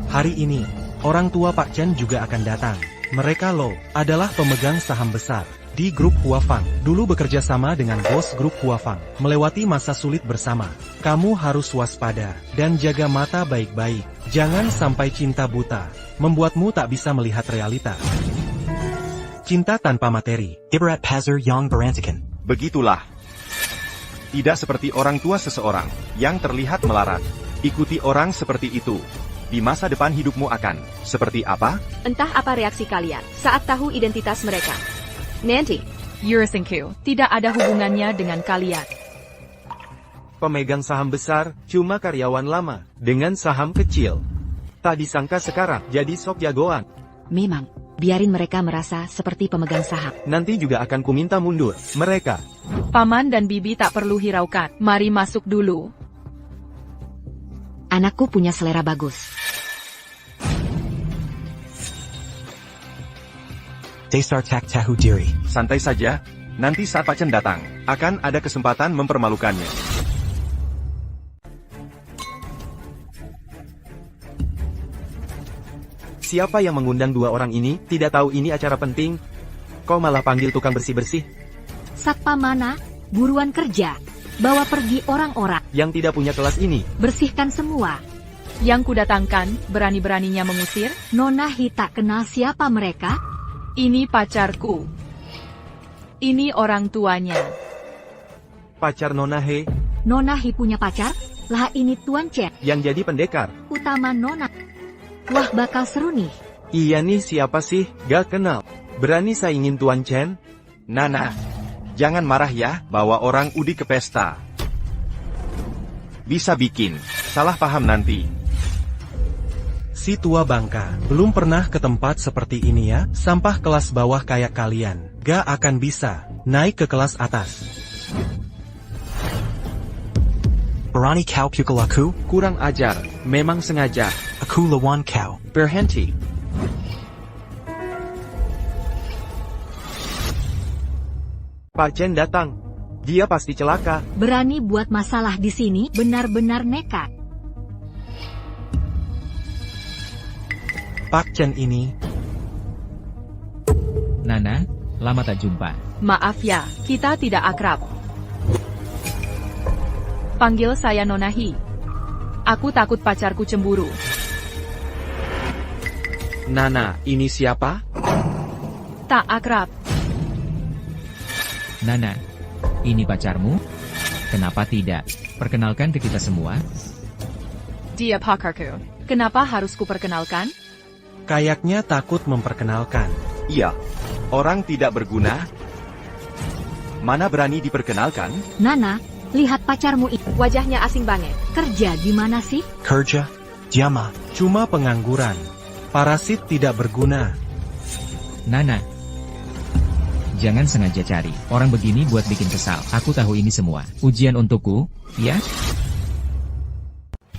Hari ini, orang tua Pak Chen juga akan datang. Mereka adalah pemegang saham besar di grup Hua Fang. Dulu bekerja sama dengan bos grup Hua Fang. Melewati masa sulit bersama. Kamu harus waspada dan jaga mata baik-baik. Jangan sampai cinta buta membuatmu tak bisa melihat realita. Cinta tanpa materi. Ibarat pasar yang berantakan. Begitulah. Tidak seperti orang tua seseorang yang terlihat melarat. Ikuti orang seperti itu. Di masa depan hidupmu akan seperti apa? Entah apa reaksi kalian saat tahu identitas mereka. Nanti, Yurasengku, tidak ada hubungannya dengan kalian. Pemegang saham besar, cuma karyawan lama, dengan saham kecil. Tak disangka sekarang, jadi sok jagoan. Memang, biarin mereka merasa seperti pemegang saham. Nanti juga akan kuminta mundur. Mereka. Paman dan bibi tak perlu hiraukan. Mari masuk dulu. Anakku punya selera bagus. Dasar tak tahu diri. Santai saja, nanti saat Pak Chen datang, akan ada kesempatan mempermalukannya. Siapa yang mengundang dua orang ini? Tidak tahu ini acara penting. Kau malah panggil tukang bersih-bersih. Satpam mana? Buruan kerja. Bawa pergi orang-orang. Yang tidak punya kelas ini. Bersihkan semua. Yang kudatangkan, berani-beraninya mengusir? Nona Hi tak kenal siapa mereka? Ini pacarku. Ini orang tuanya. Pacar Nona He. Nona Hi punya pacar? Lah ini Tuan Chen. Yang jadi pendekar. Utama Nona. Wah bakal seru nih. Iya nih siapa sih? Gak kenal. Berani saingin Tuan Chen? Nana, jangan marah ya, bawa orang Udi ke pesta. Bisa bikin salah paham nanti. Si tua bangka, belum pernah ke tempat seperti ini ya, sampah kelas bawah kayak kalian, gak akan bisa naik ke kelas atas. Berani kau pukul aku? Kurang ajar, memang sengaja. Aku lawan kau. Berhenti. Pak Chen datang. Dia pasti celaka. Berani buat masalah di sini, benar-benar nekat. Pak Chen ini. Nana, lama tak jumpa. Maaf ya, kita tidak akrab. Panggil saya Nona Hi. Aku takut pacarku cemburu. Nana, ini siapa? Tak akrab. Nana, ini pacarmu? Kenapa tidak? Perkenalkan ke kita semua. Dia pacarku. Kenapa harus kuperkenalkan? Kayaknya takut memperkenalkan. Iya, orang tidak berguna. Mana berani diperkenalkan? Nana, lihat pacarmu itu. Wajahnya asing banget. Kerja di mana sih? Kerja? Jama. Cuma pengangguran. Parasit tidak berguna. Nana, jangan sengaja cari. Orang begini buat bikin kesal. Aku tahu ini semua. Ujian untukku, ya?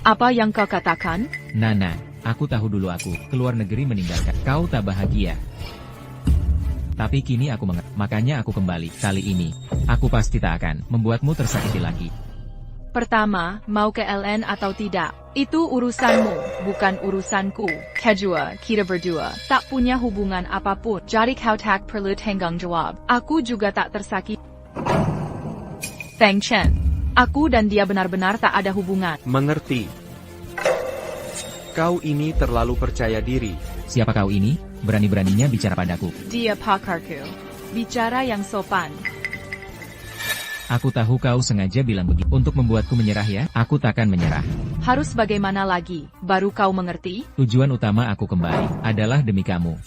Apa yang kau katakan? Nana, aku tahu dulu aku keluar negeri meninggalkan kau tak bahagia. Tapi kini aku mengerti, makanya aku kembali. Kali ini, aku pasti tak akan membuatmu tersakiti lagi. Pertama, mau ke LN atau tidak? Itu urusanmu, bukan urusanku. Kedua, kita berdua tak punya hubungan apapun. Jadi kau tak perlu tanggung jawab. Aku juga tak tersakiti. Feng Chen, aku dan dia benar-benar tak ada hubungan. Mengerti. Kau ini terlalu percaya diri. Siapa kau ini? Berani-beraninya bicara padaku. Dia pacarku. Bicara yang sopan. Aku tahu kau sengaja bilang begitu untuk membuatku menyerah ya. Aku takkan menyerah. Harus bagaimana lagi, baru kau mengerti? Tujuan utama aku kembali adalah demi kamu.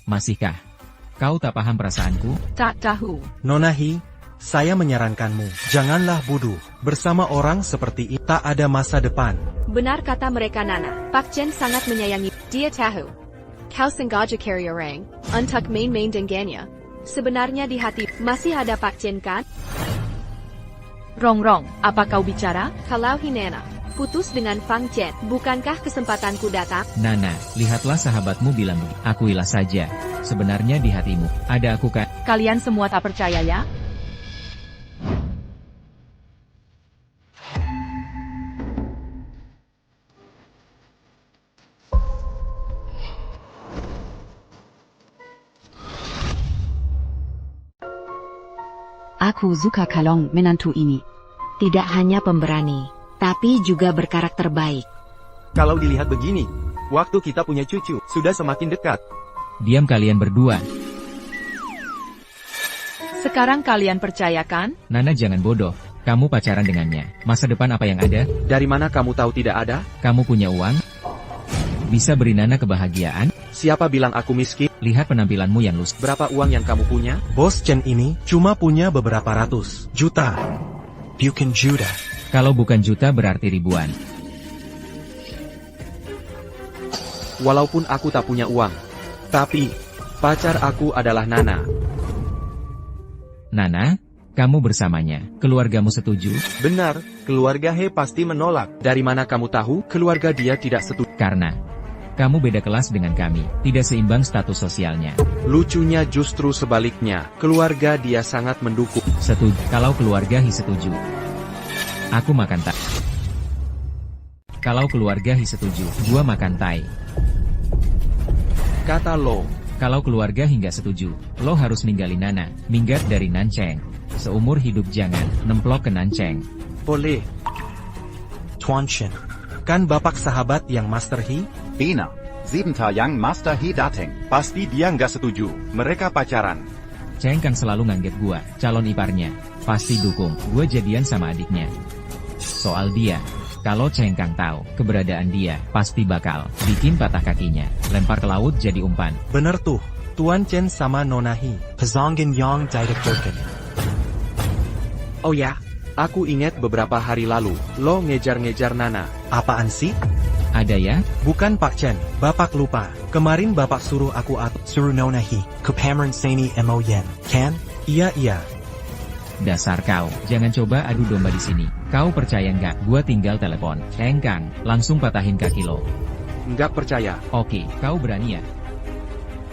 Masihkah kau tak paham perasaanku? Tak tahu. Nona Hi, saya menyarankanmu, janganlah bodoh. Bersama orang seperti ini tak ada masa depan. Benar kata mereka Nana. Pak Chen sangat menyayangi. Dia tahu. Kau sengaja carry orang, untuk main-main dengannya. Sebenarnya di hati, masih ada Pak Chen kan? Rong, apa kau bicara? Kalau Hinana putus dengan Fang Chen, bukankah kesempatanku datang? Nana, lihatlah sahabatmu bilang begitu. Akuilah saja. Sebenarnya di hatimu, ada aku kan? Kalian semua tak percaya ya? Aku suka kalong menantu ini. Tidak hanya pemberani, tapi juga berkarakter baik. Kalau dilihat begini, waktu kita punya cucu, sudah semakin dekat. Diam kalian berdua. Sekarang kalian percayakan? Nana jangan bodoh. Kamu pacaran dengannya. Masa depan apa yang ada? Dari mana kamu tahu tidak ada? Kamu punya uang? Bisa beri Nana kebahagiaan? Siapa bilang aku miskin? Lihat penampilanmu yang lusuh. Berapa uang yang kamu punya? Bos Chen ini cuma punya beberapa ratus juta. Bukan juta. Kalau bukan juta berarti ribuan. Walaupun aku tak punya uang, Tapi, pacar aku adalah Nana. Nana, kamu bersamanya. Keluargamu setuju? Benar, keluarga He pasti menolak. Dari mana kamu tahu keluarga dia tidak setuju? Karena kamu beda kelas dengan kami, tidak seimbang status sosialnya. Lucunya justru sebaliknya, keluarga dia sangat mendukung. Setuju. Kalau keluarga Hi setuju, aku makan tai. Kalau keluarga Hi setuju, gua makan tai. Kata lo. Kalau keluarga Hi nggak setuju, lo harus ninggalin Nana, minggat dari Nanceng. Seumur hidup jangan nemplok ke Nanceng. Boleh. Tuan Shin. Kan bapak sahabat yang Master He? Bina. 7 yang Master He datang. Pasti dia nggak setuju. Mereka pacaran. Cheng Kang selalu nganggep gua, calon iparnya. Pasti dukung, gua jadian sama adiknya. Soal dia, kalau Cheng Kang tahu keberadaan dia, pasti bakal bikin patah kakinya, lempar ke laut jadi umpan. Bener tuh, Tuan Chen sama Nona He. Pazongan Yang Daidak Durkin. Oh ya, aku ingat beberapa hari lalu, lo ngejar-ngejar Nana. Apaan sih? Ada ya? Bukan Pak Chen, bapak lupa. Kemarin bapak suruh aku atur. Suruh Nona He. Kupameran Sani Mo Yen. Kan? Iya. Dasar kau, jangan coba adu domba di sini. Kau percaya nggak? Gua tinggal telepon Cheng Kang, langsung patahin kaki lo. Nggak percaya. Oke, kau berani ya?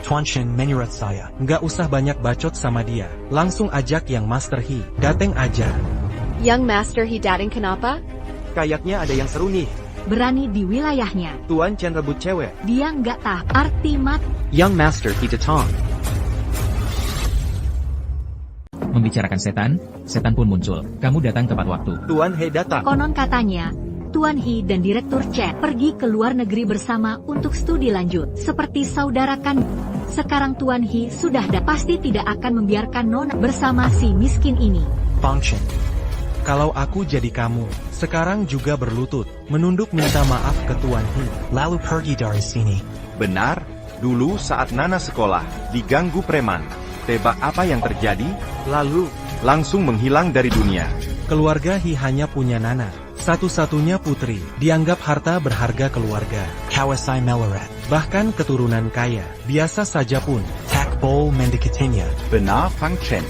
Tuan Shin menyurat saya. Nggak usah banyak bacot sama dia. Langsung ajak yang Master He. Dateng aja. Yang Master He datang kenapa? Kayaknya ada yang seru nih. Berani di wilayahnya. Tuan Chen rebut cewek. Dia nggak tahu arti mat. Young Master He datang. Membicarakan setan pun muncul. Kamu datang tepat waktu. Tuan He datang. Konon katanya, Tuan He dan Direktur Chen pergi ke luar negeri bersama untuk studi lanjut. Seperti saudara kan. Sekarang Tuan He sudah pasti tidak akan membiarkan Nona bersama si miskin ini. Function. Kalau aku jadi kamu, sekarang juga berlutut, menunduk minta maaf ke Tuan He. Lalu pergi dari sini. Benar, dulu saat Nana sekolah, diganggu preman. Tebak apa yang terjadi? Lalu, langsung menghilang dari dunia. Keluarga He hanya punya Nana. Satu-satunya putri, dianggap harta berharga keluarga. Kawasai Melarat. Bahkan keturunan kaya, biasa saja pun. Tak Bol Mendikatinya. Benar Fang Chen.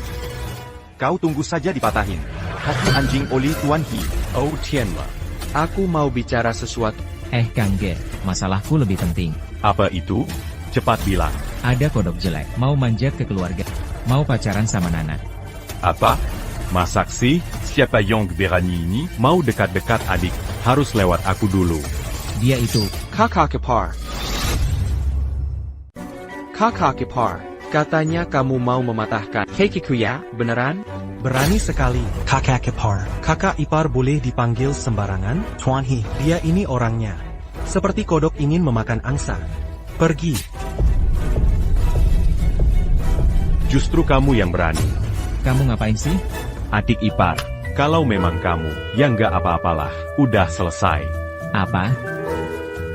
Kau tunggu saja dipatahin. Hati anjing oli Tuan He. Oh Tianle. Aku mau bicara sesuatu. Kang Ge, masalahku lebih penting. Apa itu? Cepat bilang. Ada kodok jelek, mau manjat ke keluarga. Mau pacaran sama Nana. Apa? Masak sih, siapa yang berani ini? Mau dekat-dekat adik, harus lewat aku dulu. Dia itu. Kakak Ipar. Kakak Ipar, katanya kamu mau mematahkan kakiku ya, beneran? Berani sekali. Kakak Ipar. Kakak ipar boleh dipanggil sembarangan? Tuan He. Dia ini orangnya. Seperti kodok ingin memakan angsa. Pergi. Justru kamu yang berani. Kamu ngapain sih? Adik ipar, kalau memang kamu, ya nggak apa-apalah, udah selesai. Apa?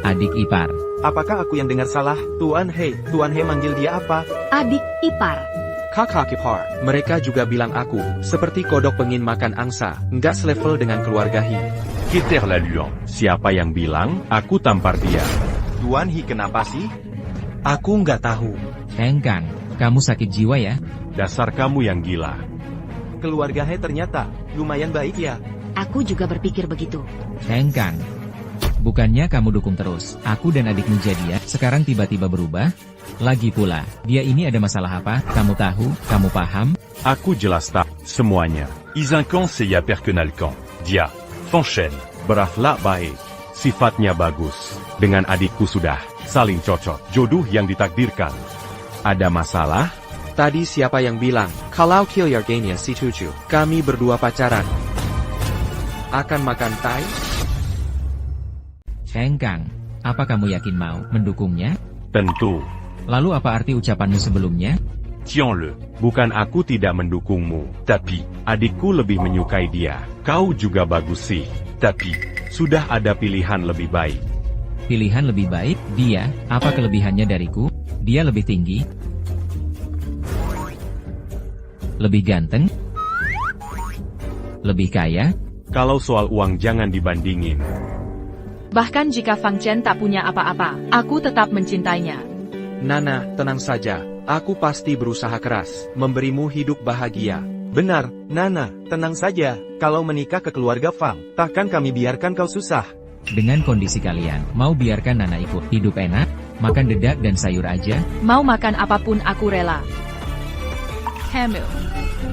Adik ipar. Apakah aku yang dengar salah? Tuan He manggil dia apa? Adik ipar. Kakak Ipar, mereka juga bilang aku, seperti kodok pengin makan angsa, nggak selevel dengan keluarga He. Quitter la Luan. Siapa yang bilang, aku tampar dia? Tuan He kenapa sih? Aku nggak tahu. Cheng Kang, kamu sakit jiwa ya? Dasar kamu yang gila. Keluarga He ternyata lumayan baik ya. Aku juga berpikir begitu. Cheng Kang, bukannya kamu dukung terus, aku dan adikmu jadi ya, sekarang tiba-tiba berubah? Lagi pula, dia ini ada masalah apa? Kamu tahu? Kamu paham? Aku jelas tak, semuanya. Izinkan saya perkenalkan. Dia, Fang Chen. Berakhlak baik. Sifatnya bagus. Dengan adikku sudah saling cocok. Jodoh yang ditakdirkan. Ada masalah? Tadi siapa yang bilang, kalau keluarganya si Tuju, kami berdua pacaran? Akan makan tai? Cheng Kang, apa kamu yakin mau mendukungnya? Tentu. Lalu apa arti ucapanmu sebelumnya? Tianle, bukan aku tidak mendukungmu, tapi adikku lebih menyukai dia. Kau juga bagus sih, tapi sudah ada pilihan lebih baik. Pilihan lebih baik? Dia, apa kelebihannya dariku? Dia lebih tinggi? Lebih ganteng? Lebih kaya? Kalau soal uang jangan dibandingin. Bahkan jika Fang Chen tak punya apa-apa, aku tetap mencintainya. Nana, tenang saja. Aku pasti berusaha keras, memberimu hidup bahagia. Benar, Nana, tenang saja. Kalau menikah ke keluarga Fang, takkan kami biarkan kau susah. Dengan kondisi kalian, mau biarkan Nana ikut hidup enak? Makan dedak dan sayur aja? Mau makan apapun aku rela. Hamil.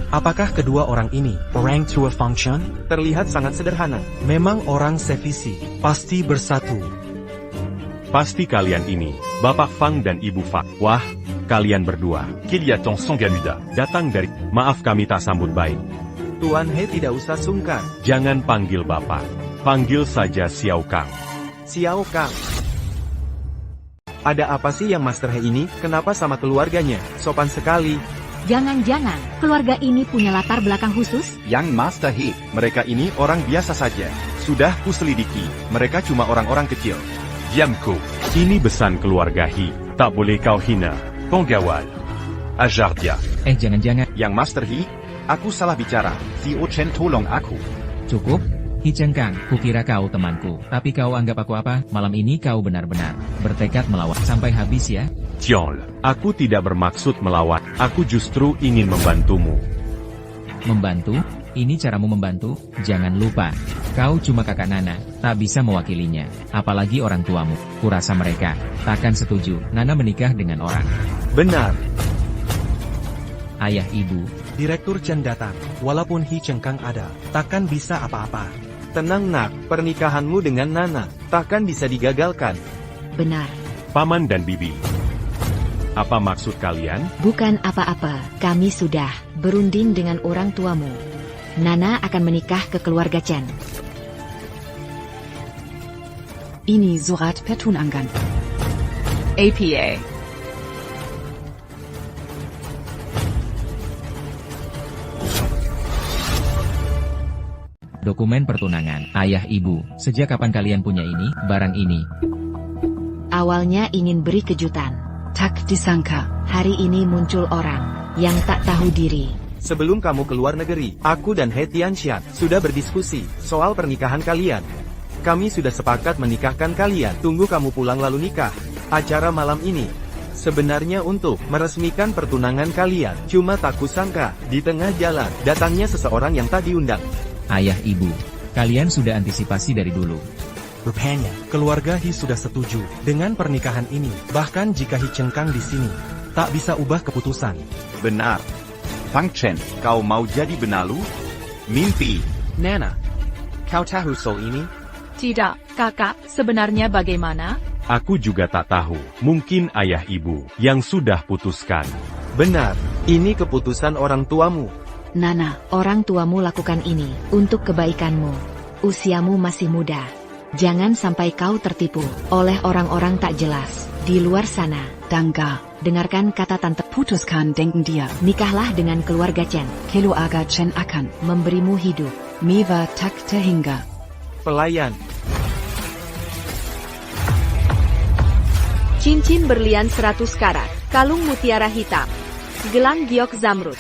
Apakah kedua orang ini Orang tua function? Terlihat sangat sederhana. memang orang sevisi? Pasti bersatu. Pasti kalian ini, Bapak Fang dan Ibu Fang. Wah, kalian berdua. Kiliatan Songaluda. Datang dari, maaf kami tak sambut baik. Tuan He tidak usah sungkan. Jangan panggil Bapak. Panggil saja Xiao Kang. Xiao Kang. Ada apa sih yang Master He ini? Kenapa sama keluarganya? Sopan sekali. Jangan-jangan, keluarga ini punya latar belakang khusus? Yang Master He, mereka ini orang biasa saja. Sudah kuselidiki, mereka cuma orang-orang kecil. Diamku. Ini besan keluarga Hi. Tak boleh kau hina. Pengawal. Ajardia. Jangan-jangan. Yang Master He, aku salah bicara. Si Ochen tolong aku. Cukup? Hi Cheng Kang, kukira kau temanku. Tapi kau anggap aku apa? Malam ini kau benar-benar bertekad melawan sampai habis ya? Tiol, aku tidak bermaksud melawan. Aku justru ingin membantumu. Membantu? Ini caramu membantu? Jangan lupa, kau cuma kakak Nana, tak bisa mewakilinya. Apalagi orang tuamu. Kurasa mereka takkan setuju Nana menikah dengan orang. Benar. Ayah ibu. Direktur Chen datang. Walaupun Hi Cheng Kang ada, takkan bisa apa-apa. Tenang nak, pernikahanmu dengan Nana, takkan bisa digagalkan. Benar. Paman dan Bibi. Apa maksud kalian? Bukan apa-apa, kami sudah berunding dengan orang tuamu. Nana akan menikah ke keluarga Chen. Ini surat pertunangan. APA. Dokumen pertunangan. Ayah ibu, sejak kapan kalian punya ini, barang ini? Awalnya ingin beri kejutan. Tak disangka. Hari ini muncul orang yang tak tahu diri. Sebelum kamu keluar negeri, aku dan He Tianxian sudah berdiskusi soal pernikahan kalian. Kami sudah sepakat menikahkan kalian. Tunggu kamu pulang lalu nikah. Acara malam ini sebenarnya untuk meresmikan pertunangan kalian. Cuma tak kusangka, di tengah jalan, datangnya seseorang yang tak diundang. Ayah ibu, kalian sudah antisipasi dari dulu. Rupanya, keluarga Hi sudah setuju dengan pernikahan ini. Bahkan jika Hi Cheng Kang di sini, tak bisa ubah keputusan. Benar. Fang Chen, kau mau jadi benalu? Mimpi. Nana, kau tahu soal ini? Tidak, kakak, sebenarnya bagaimana? Aku juga tak tahu. Mungkin ayah ibu yang sudah putuskan. Benar, ini keputusan orang tuamu. Nana, orang tuamu lakukan ini untuk kebaikanmu. Usiamu masih muda. Jangan sampai kau tertipu oleh orang-orang tak jelas di luar sana. Dangga. Dengarkan kata tante. Putuskan denken dia. Nikahlah dengan keluarga Chen. Keluarga Chen akan memberimu hidup. Mewa tak terhingga. Pelayan. Cincin berlian 100 karat, kalung mutiara hitam, gelang giok zamrud.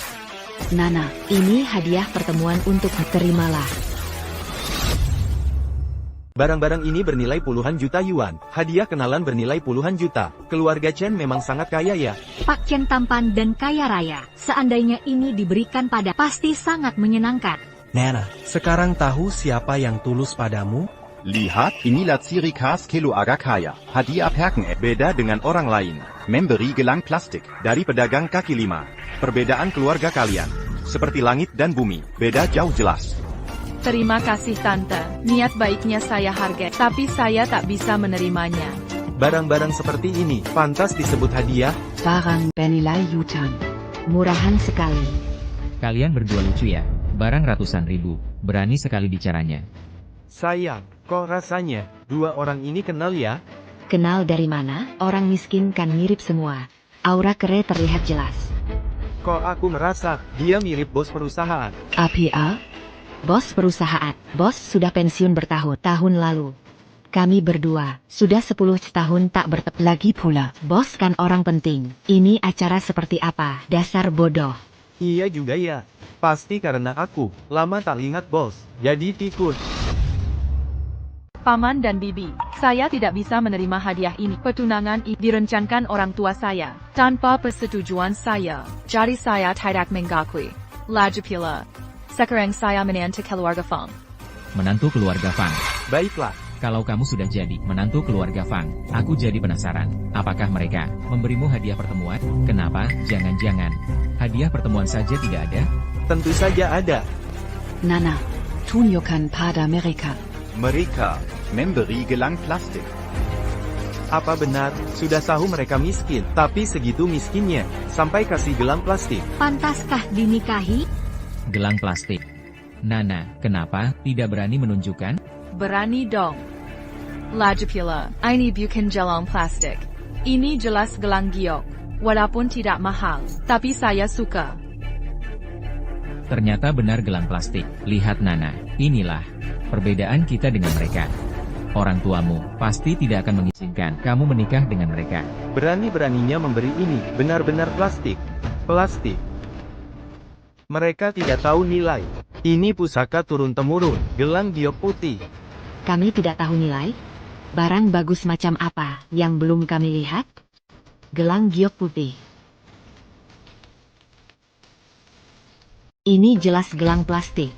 Nana, ini hadiah pertemuan untuk terimalah. Barang-barang ini bernilai puluhan juta yuan. Hadiah kenalan bernilai puluhan juta. Keluarga Chen memang sangat kaya ya. Pak Chen tampan dan kaya raya. Seandainya ini diberikan pada, pasti sangat menyenangkan. Nana, sekarang tahu siapa yang tulus padamu? Lihat, inilah ciri khas keluarga kaya. Hadiah perken beda dengan orang lain. Memberi gelang plastik dari pedagang kaki lima. Perbedaan keluarga kalian, seperti langit dan bumi, beda jauh jelas. Terima kasih tante, niat baiknya saya hargai, tapi saya tak bisa menerimanya. Barang-barang seperti ini, pantas disebut hadiah? Barang bernilai jutaan. Murahan sekali. Kalian berdua lucu ya, barang ratusan ribu, berani sekali bicaranya. Sayang, kok rasanya, dua orang ini kenal ya? Kenal dari mana? Orang miskin kan mirip semua. Aura kere terlihat jelas. Kok aku merasa, dia mirip bos perusahaan. APA? Bos perusahaan. Bos sudah pensiun bertahun-tahun lalu. Kami berdua, sudah 10 tahun tak bertemu. Lagi pula. Bos kan orang penting. Ini acara seperti apa? Dasar bodoh. Iya juga ya. Pasti karena aku, lama tak ingat bos, jadi tikun. Paman dan Bibi, saya tidak bisa menerima hadiah ini. Pertunangan ini direncanakan orang tua saya, tanpa persetujuan saya. Jadi saya tidak mengakui. Lagi pula, sekarang saya menantu keluarga Fang. Menantu keluarga Fang. Baiklah. Kalau kamu sudah jadi menantu keluarga Fang, aku jadi penasaran, apakah mereka memberimu hadiah pertemuan? Kenapa? Jangan-jangan hadiah pertemuan saja tidak ada? Tentu saja ada. Nana, tunjukkan pada mereka. Mereka memberi gelang plastik. Apa benar, sudah tahu mereka miskin, tapi segitu miskinnya, sampai kasih gelang plastik? Pantaskah dinikahi? Gelang plastik. Nana, kenapa tidak berani menunjukkan? Berani dong. Lagi pula, ini bukan gelang plastik. Ini jelas gelang giok. Walaupun tidak mahal, tapi saya suka. Ternyata benar gelang plastik. Lihat Nana, inilah perbedaan kita dengan mereka. Orang tuamu pasti tidak akan mengizinkan kamu menikah dengan mereka. Berani-beraninya memberi ini, benar-benar plastik. Plastik. Mereka tidak tahu nilai. Ini pusaka turun-temurun, gelang giok putih. Kami tidak tahu nilai? Barang bagus macam apa yang belum kami lihat? Gelang giok putih. Ini jelas gelang plastik.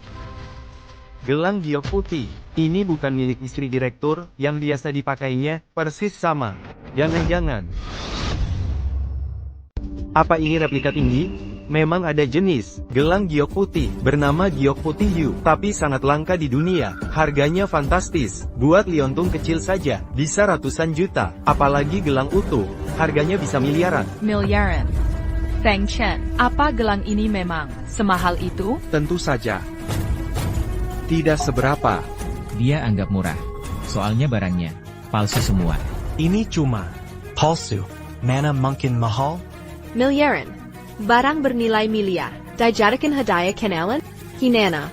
Gelang giok putih. Ini bukan milik istri direktur, yang biasa dipakainya, persis sama. Jangan-jangan. Apa ini replika tinggi? Memang ada jenis gelang giok putih bernama giok putih Yu, tapi sangat langka di dunia. Harganya fantastis. Buat liontung kecil saja bisa ratusan juta, apalagi gelang utuh, harganya bisa miliaran. Miliaran. Feng Chen, apa gelang ini memang semahal itu? Tentu saja. Tidak seberapa. Dia anggap murah. Soalnya barangnya palsu semua. Ini cuma palsu. Mana mungkin mahal? Miliaran. Barang bernilai miliar. Dijadikan hadiah kenalan? Hinana.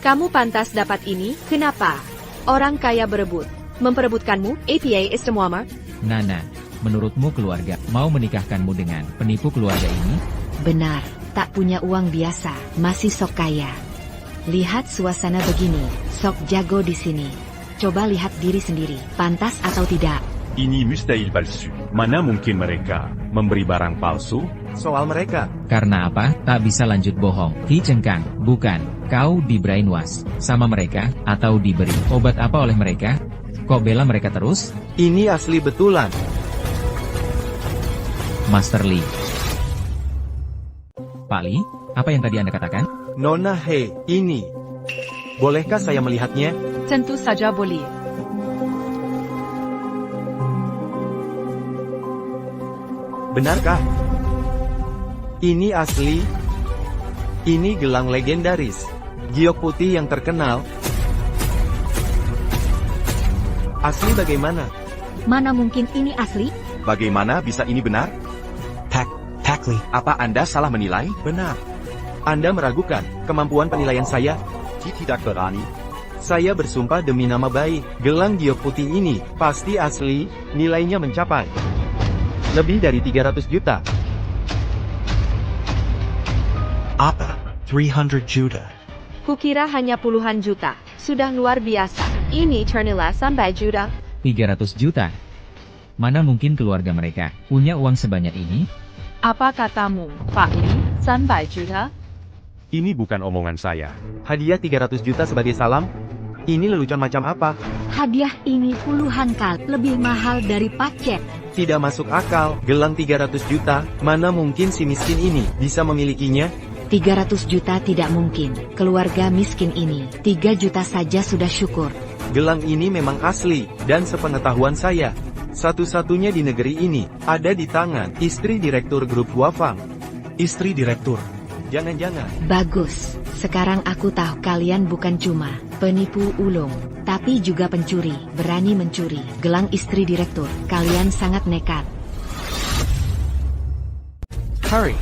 Kamu pantas dapat ini, kenapa? Orang kaya berebut. Memperebutkanmu, APA Istimuamar? Nana, menurutmu keluarga mau menikahkanmu dengan penipu keluarga ini? Benar, tak punya uang biasa, masih sok kaya. Lihat suasana begini, sok jago di sini. Coba lihat diri sendiri, pantas atau tidak? Ini mustahil palsu. Mana mungkin mereka memberi barang palsu? Soal mereka. Karena apa? Tak bisa lanjut bohong. Hi Cengkang, bukan. Kau di brainwash sama mereka, atau diberi obat apa oleh mereka? Kok bela mereka terus? Ini asli betulan. Master Li. Pak Li, apa yang tadi Anda katakan? Nona He, ini. Bolehkah saya melihatnya? Tentu saja boleh. Benarkah? Ini asli? Ini gelang legendaris. Giok putih yang terkenal. Asli bagaimana? Mana mungkin ini asli? Bagaimana bisa ini benar? Takli. Apa Anda salah menilai? Benar. Anda meragukan kemampuan penilaian saya? Tidak berani. Saya bersumpah demi nama baik, gelang giok putih ini pasti asli, nilainya mencapai lebih dari 300 juta. Apa? 300 juta. Kukira hanya puluhan juta. Sudah luar biasa. Ini ternilai sampai juta. 300 juta. Mana mungkin keluarga mereka punya uang sebanyak ini? Apa katamu, Pak Li? Sampai juta? Ini bukan omongan saya. Hadiah 300 juta sebagai salam? Ini lelucon macam apa? Hadiah ini puluhan kali lebih mahal dari paket. Tidak masuk akal, gelang 300 juta, mana mungkin si miskin ini bisa memilikinya? 300 juta tidak mungkin, keluarga miskin ini, 3 juta saja sudah syukur. Gelang ini memang asli, dan sepengetahuan saya, satu-satunya di negeri ini, ada di tangan istri direktur grup Huafang. Istri direktur. Jangan-jangan. Bagus, sekarang aku tahu kalian bukan cuma penipu ulung, tapi juga pencuri, berani mencuri gelang istri direktur. Kalian sangat nekat. Hurry.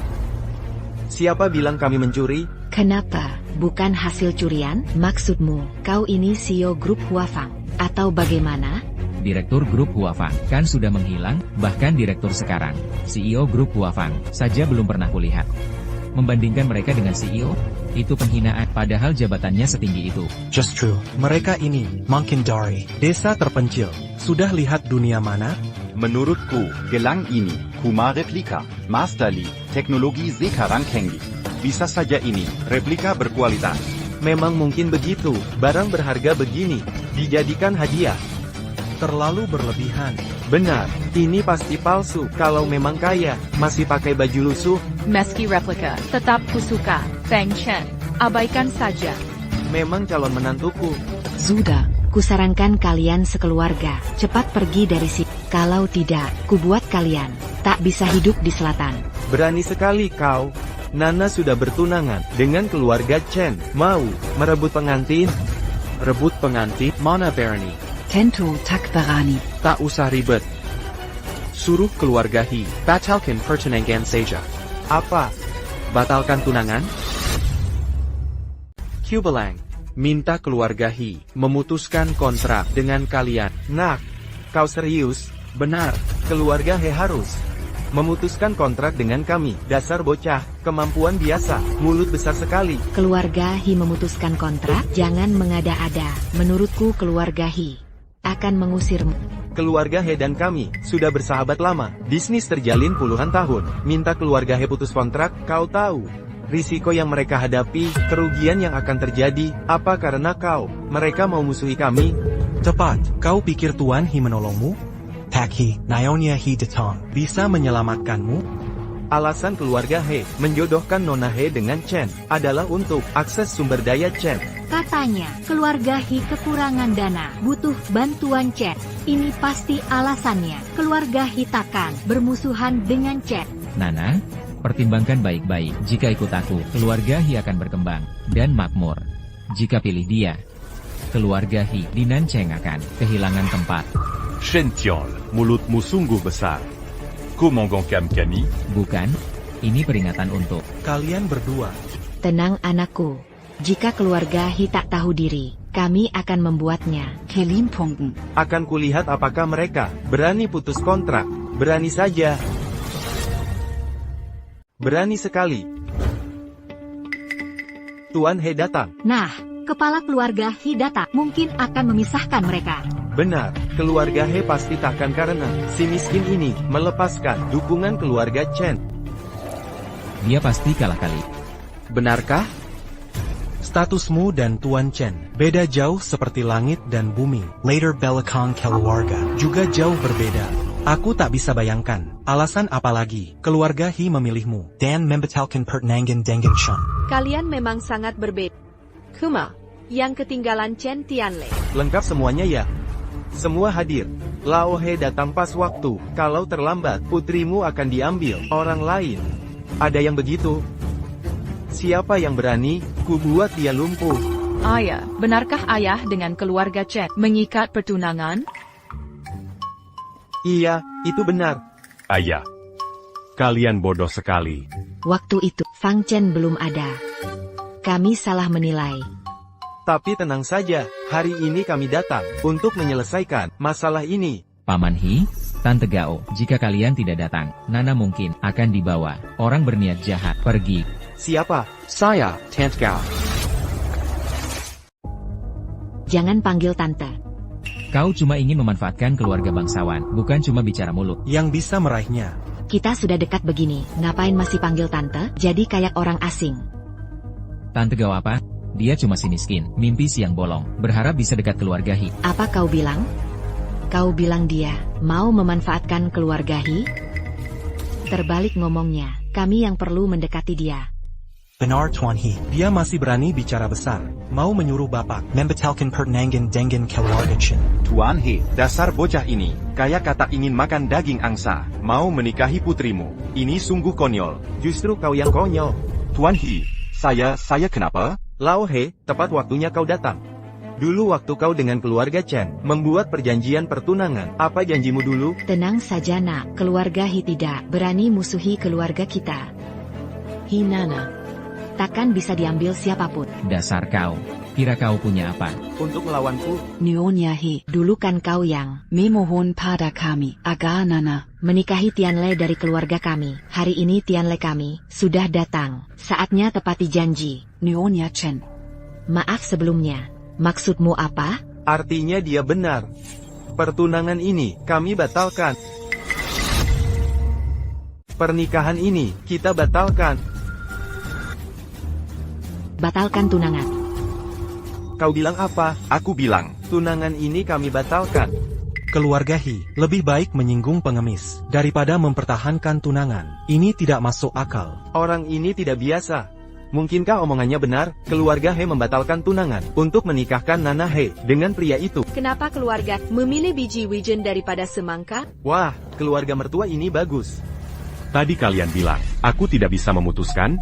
Siapa bilang kami mencuri? Kenapa? Bukan hasil curian? Maksudmu, kau ini CEO grup Huafang, atau bagaimana? Direktur grup Huafang kan sudah menghilang, bahkan direktur sekarang, CEO grup Huafang saja belum pernah kulihat. Membandingkan mereka dengan CEO? Itu penghinaan, padahal jabatannya setinggi itu. Just true. Mereka ini, mungkin dari desa terpencil. Sudah lihat dunia mana? Menurutku, gelang ini, Kuma replika, Masterly, teknologi sekarang canggih. Bisa saja ini, replika berkualitas. Memang mungkin begitu, barang berharga begini, dijadikan hadiah. Terlalu berlebihan. Benar, ini pasti palsu. Kalau memang kaya, masih pakai baju lusuh. Meski replika, tetap kusuka. Feng Chen, abaikan saja. Memang calon menantuku. Sudah, kusarankan kalian sekeluarga, cepat pergi dari sini. Kalau tidak, kubuat kalian tak bisa hidup di selatan. Berani sekali kau. Nana sudah bertunangan dengan keluarga Chen. Mau merebut pengantin? Rebut pengantin? Mana berani? Tentu tak berani. Tak usah ribet. Suruh keluarga He batalkan pertunangan saja. Apa? Batalkan tunangan? Kubelang, minta keluarga He memutuskan kontrak dengan kalian. Nak, kau serius? Benar. Keluarga He harus memutuskan kontrak dengan kami. Dasar bocah, kemampuan biasa, mulut besar sekali. Keluarga He memutuskan kontrak, jangan mengada-ada. Menurutku keluarga He akan mengusirmu. Keluarga He dan kami sudah bersahabat lama. Bisnis terjalin puluhan tahun. Minta keluarga He putus kontrak, kau tahu risiko yang mereka hadapi, kerugian yang akan terjadi. Apa karena mereka mau musuhi kami? Tepat, kau pikir Tuan He menolongmu? Tak He, Nyonya He datang. Bisa menyelamatkanmu? Alasan keluarga He menjodohkan Nona He dengan Chen adalah untuk akses sumber daya Chen. Katanya, keluarga He kekurangan dana, butuh bantuan Chen. Ini pasti alasannya. Keluarga He takkan bermusuhan dengan Chen. Nana, pertimbangkan baik-baik. Jika ikut aku, keluarga He akan berkembang dan makmur. Jika pilih dia, keluarga He di Nancheng akan kehilangan tempat. Shen Tian, mulutmu sungguh besar. Komandan Kamkani? Bukan, ini peringatan untuk kalian berdua. Tenang anakku. Jika keluarga He tak tahu diri, kami akan membuatnya Kelimpunkten. Akan kulihat apakah mereka berani putus kontrak. Berani saja. Berani sekali. Tuan He datang. Nah, kepala keluarga He datang mungkin akan memisahkan mereka. Benar, keluarga He pasti takkan karena si miskin ini melepaskan dukungan keluarga Chen. dia pasti kalah kali. Benarkah? Statusmu dan Tuan Chen beda jauh seperti langit dan bumi. Later belakang keluarga juga jauh berbeda. Aku tak bisa bayangkan alasan apa lagi keluarga He memilihmu dan membatalkan pertunangan dengan Chen. Kalian memang sangat berbeda. Kuma, yang ketinggalan Chen Tianle. Lengkap semuanya ya? Semua hadir. Lao He datang pas waktu. Kalau terlambat, putrimu akan diambil orang lain. Ada yang begitu? Siapa yang berani? Ku buat dia lumpuh. Ayah, benarkah ayah dengan keluarga Chen mengikat pertunangan? Iya, itu benar. Ayah, kalian bodoh sekali. Waktu itu, Fang Chen belum ada. Kami salah menilai. Tapi tenang saja, hari ini kami datang untuk menyelesaikan masalah ini. Paman He, Tante Gao, jika kalian tidak datang, Nana mungkin akan dibawa orang berniat jahat pergi. Siapa? Saya, Tante Gao. Jangan panggil Tante. Kau cuma ingin memanfaatkan keluarga bangsawan, bukan cuma bicara mulut. Yang bisa meraihnya. Kita sudah dekat begini, ngapain masih panggil Tante? Jadi kayak orang asing. Tante Gao apa? Dia cuma si miskin, mimpi siang bolong, berharap bisa dekat keluarga He. Apa kau bilang? Kau bilang dia mau memanfaatkan keluarga He? Terbalik ngomongnya, kami yang perlu mendekati dia. Benar Tuan He, dia masih berani bicara besar, mau menyuruh bapak membatalkan pertunangan dengan keluarga Chen. Tuan He, dasar bocah ini, kayak katak ingin makan daging angsa, mau menikahi putrimu. Ini sungguh konyol. Justru kau yang konyol. Tuan He, saya kenapa? Lao He, tepat waktunya kau datang. Dulu waktu kau dengan keluarga Chen membuat perjanjian pertunangan, apa janjimu dulu? Tenang saja nak, keluarga He tidak berani musuhi keluarga kita. He Nana. takkan bisa diambil siapapun. Dasar kau. Kira kau punya apa? Untuk melawanku, Nyonya He. Dulu kan kau yang Memohon pada kami, agar Nana. menikahi Tianle dari keluarga kami. Hari ini Tianle kami sudah datang. Saatnya tepati janji. Nyonya Chen. Maaf sebelumnya. Maksudmu apa? artinya dia benar. Pertunangan ini, kami batalkan. Pernikahan ini, kita batalkan. Batalkan tunangan. Kau bilang apa? Aku bilang, Tunangan ini kami batalkan. Keluarga He lebih baik menyinggung pengemis daripada mempertahankan tunangan. Ini tidak masuk akal. Orang ini tidak biasa. Mungkinkah omongannya benar? Keluarga He membatalkan tunangan untuk menikahkan Nana He dengan pria itu. Kenapa keluarga memilih biji wijen daripada semangka? Wah, keluarga mertua ini bagus. Tadi kalian bilang, aku tidak bisa memutuskan?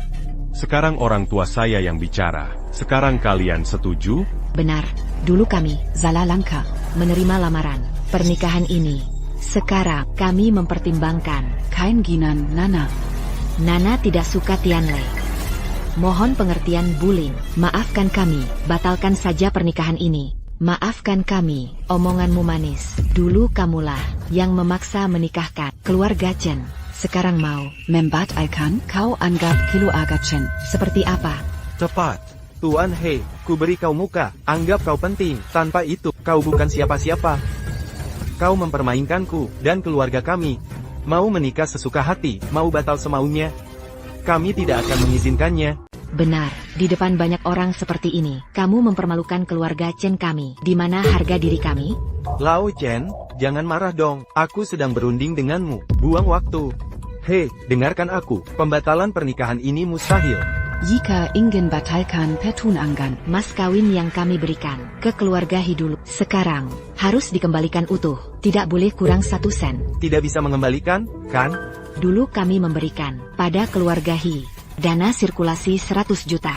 Sekarang orang tua saya yang bicara. Sekarang kalian setuju? Benar. Dulu kami Salah langkah. menerima lamaran pernikahan ini. Sekarang kami mempertimbangkan. Kein Ginan, Nana. Nana tidak suka Tianle. Mohon pengertian Buling. Maafkan kami. Batalkan saja pernikahan ini. Maafkan kami. Omonganmu manis. Dulu kamulah yang memaksa menikahkan keluarga Chen. Sekarang mau Membatalkan, kau anggap keluarga Chen. seperti apa? Tepat. Tuan He, ku beri kau muka, anggap kau penting. Tanpa itu, kau bukan siapa-siapa. Kau mempermainkanku dan keluarga kami. Mau menikah sesuka hati, mau batal semaunya. Kami tidak akan mengizinkannya. Benar, di depan banyak orang seperti ini, kamu mempermalukan keluarga Chen kami. Di mana harga diri kami? Lao Chen, jangan marah dong. Aku sedang berunding denganmu. Buang waktu. Hei, dengarkan aku. Pembatalan pernikahan ini mustahil. Jika ingin batalkan pertunangan, Mas kawin yang kami berikan ke keluarga He dulu. Sekarang, harus dikembalikan utuh. Tidak boleh kurang 1 sen. Tidak bisa mengembalikan, kan? Dulu kami memberikan pada keluarga He dana sirkulasi 100 juta.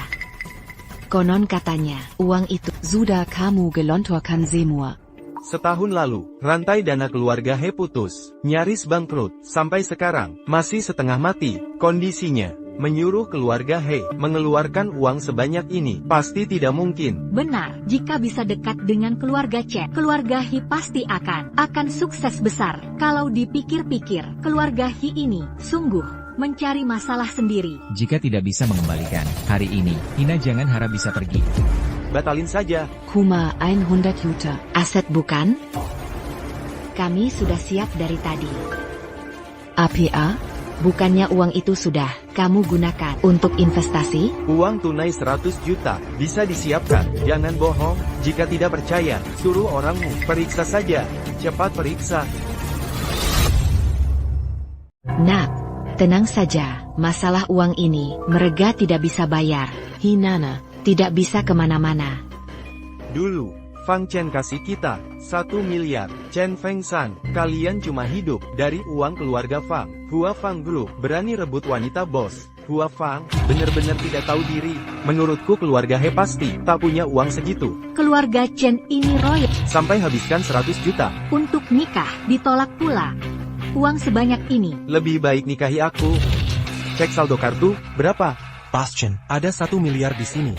Konon katanya, uang itu sudah kamu gelontorkan semua. Setahun lalu, rantai dana keluarga He putus, nyaris bangkrut. Sampai sekarang, masih setengah mati kondisinya. Menyuruh keluarga He mengeluarkan uang sebanyak ini, pasti tidak mungkin. Benar, jika bisa dekat dengan keluarga Chen, keluarga He pasti akan sukses besar. Kalau dipikir-pikir, keluarga He ini sungguh mencari masalah sendiri. Jika tidak bisa mengembalikan hari ini, Hina jangan harap bisa pergi. Batalin saja. Kuma 100 Juta. aset bukan? Kami sudah siap dari tadi. APA? Bukannya uang itu sudah kamu gunakan untuk investasi? Uang tunai 100 juta, bisa disiapkan. Jangan bohong, jika tidak percaya, suruh orangmu, periksa saja. Cepat periksa. Nak, tenang saja, masalah uang ini, mereka tidak bisa bayar. Hinana. Tidak bisa kemana-mana. Dulu, Fang Chen kasih kita 1 miliar. Chen Feng San, kalian cuma hidup dari uang keluarga Fang. Hua Fang Group berani rebut wanita bos. Hua Fang benar-benar tidak tahu diri. Menurutku keluarga He pasti tak punya uang segitu. Keluarga Chen ini royal. Sampai habiskan 100 juta. Untuk nikah, ditolak pula. Uang sebanyak ini. Lebih baik nikahi aku. Cek saldo kartu, berapa? Pas Chen, ada 1 miliar di sini.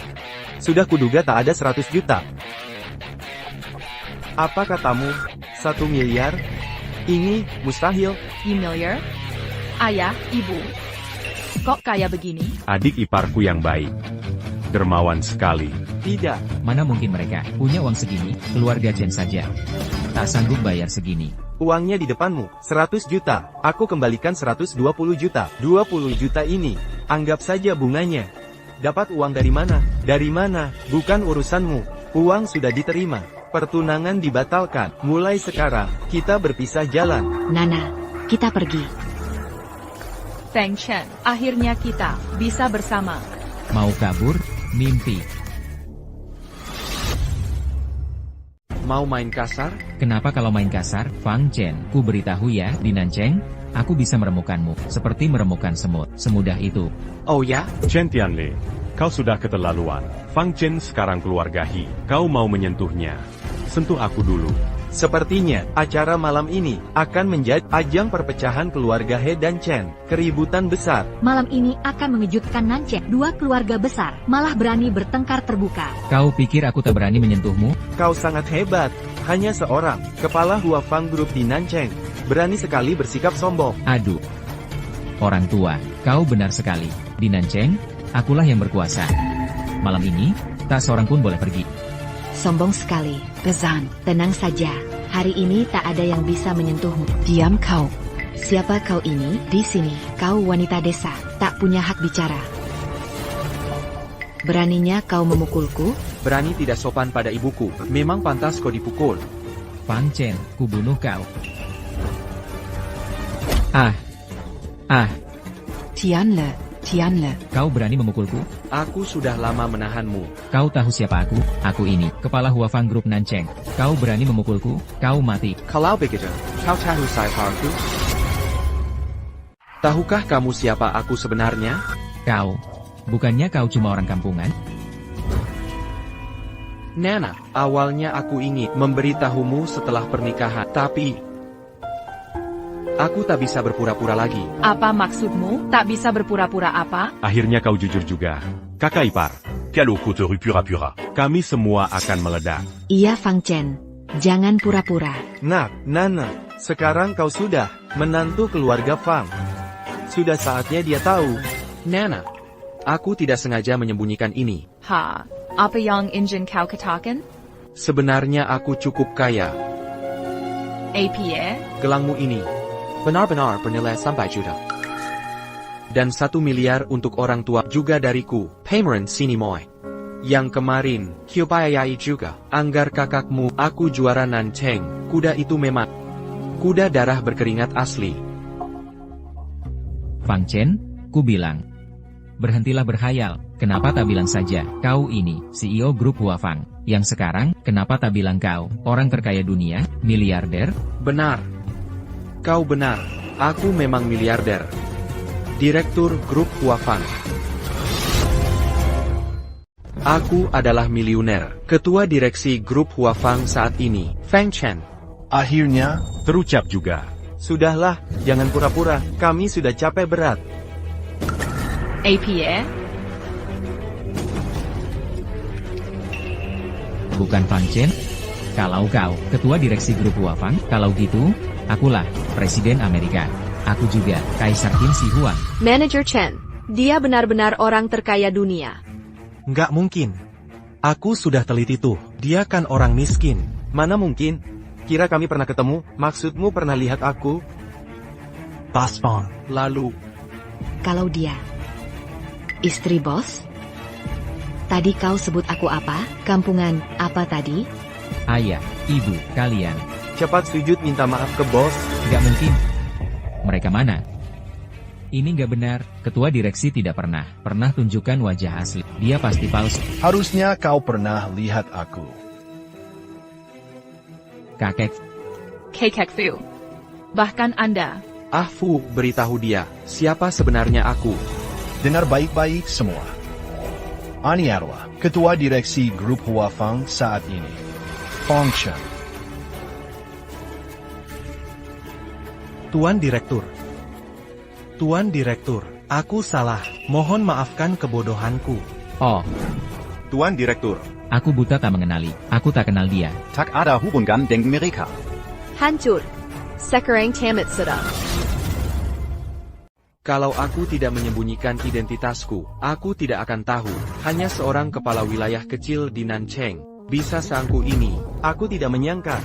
Sudah kuduga tak ada 100 juta. Apa katamu? 1 miliar? Ini mustahil. Familiar? Ayah, ibu. Kok kaya begini? Adik iparku yang baik. Dermawan sekali. Tidak. Mana mungkin mereka punya uang segini, keluarga Chen saja. Tak sanggup bayar segini. Uangnya di depanmu, 100 juta. Aku kembalikan 120 juta. 20 juta ini, anggap saja bunganya. Dapat uang dari mana? Dari mana? Bukan urusanmu. Uang sudah diterima. Pertunangan dibatalkan. Mulai sekarang, kita berpisah jalan. Nana, kita pergi. Feng Chen, akhirnya kita bisa bersama. Mau kabur? Mimpi. Mau main kasar? Kenapa kalau main kasar, Fang Chen? Ku beritahu ya, di Nancheng, aku bisa meremukanmu, seperti meremukan semut, semudah itu. Oh ya? Chen Tianle, kau sudah keterlaluan. Fang Chen sekarang keluarga He. Kau mau menyentuhnya? Sentuh aku dulu. Sepertinya, acara malam ini akan menjadi ajang perpecahan keluarga He dan Chen. Keributan besar. Malam ini akan mengejutkan Nanchen. Dua keluarga besar malah berani bertengkar terbuka. Kau pikir aku tak berani menyentuhmu? Kau sangat hebat. Hanya seorang kepala Huafang Group di Nancheng. Berani sekali bersikap sombong. Aduh. Orang tua, kau benar sekali. Di Nancheng, akulah yang berkuasa. Malam ini, tak seorang pun boleh pergi. Sombong sekali. Besan. Tenang saja. Hari ini tak ada yang bisa menyentuhmu. Diam kau. Siapa kau ini? Di sini, kau wanita desa, tak punya hak bicara. Beraninya kau memukulku? Berani tidak sopan pada ibuku. Memang pantas kau dipukul. Fang Chen, kubunuh kau. Tianle. Kau berani memukulku? Aku sudah lama menahanmu. Kau tahu siapa aku? Aku ini, kepala Huafang Group Nancheng. Kau berani memukulku? Kau mati. Kalau begitu, kau tahu siapa aku? Tahukah kamu siapa aku sebenarnya? Kau. Bukannya kau cuma orang kampungan? Nana, awalnya aku ingin memberitahumu setelah pernikahan, tapi aku tak bisa berpura-pura lagi. Apa maksudmu? Tak bisa berpura-pura apa? Akhirnya kau jujur juga. Kakak ipar, Quel coteru pura-pura. kami semua akan meledak. Iya Fang Chen, jangan pura-pura. Nana, sekarang kau sudah menantu keluarga Fang. Sudah saatnya dia tahu. Nana, aku tidak sengaja menyembunyikan ini. Apa yang ingin kau katakan? Sebenarnya aku cukup kaya. Apa? Gelangmu ini benar-benar bernilai sampai juta. Dan 1 miliar untuk orang tua juga dariku, Paymeran Sinimoy. Yang kemarin, Kyobayai juga. Anggar kakakmu, aku juara Nancheng. Kuda itu memang kuda darah berkeringat asli. Fang Chen, ku bilang. Berhentilah berhayal, kenapa tak bilang saja, kau ini, CEO grup Huafang. Yang sekarang, kenapa tak bilang kau, orang terkaya dunia, miliarder? Benar. Kau benar, aku memang miliarder. Direktur grup Huafang. Aku adalah miliuner. Ketua direksi grup Huafang saat ini, Fang Chen. Akhirnya, Terucap juga. Sudahlah, jangan pura-pura. Kami sudah capek berat. Apa? Bukan Fang Chen? Kalau kau, ketua direksi grup Huafang, kalau gitu, akulah, Presiden Amerika. Aku juga, Kaisar Qin Shi Huang. Manager Chen, dia benar-benar orang terkaya dunia. Nggak mungkin. Aku sudah teliti tuh, dia kan orang miskin. Mana mungkin? Kira kami pernah ketemu? Maksudmu pernah lihat aku? Paspon. Lalu, Kalau dia istri bos? Tadi kau sebut aku apa? Kampungan, apa tadi? Ayah, ibu, kalian. Cepat sujud minta maaf ke bos. Nggak mungkin. Mereka mana? Ini nggak benar, ketua direksi tidak pernah tunjukkan wajah asli. Dia pasti palsu. harusnya kau pernah lihat aku. Kakek, Kakek Fu. Bahkan Anda. Fu, beritahu dia, siapa sebenarnya aku? Dengar baik-baik semua. Ani adalah ketua direksi grup Huafang saat ini. Fang Chen. Tuan Direktur, aku salah. Mohon maafkan kebodohanku. oh, Tuan Direktur, aku buta tak mengenali. Aku tak kenal dia. Tak ada hubungan dengan mereka. Hancur. Sekarang tamat sudah. Kalau aku tidak menyembunyikan identitasku, aku tidak akan tahu. Hanya seorang kepala wilayah kecil di Nancheng bisa seangku ini. Aku tidak menyangka.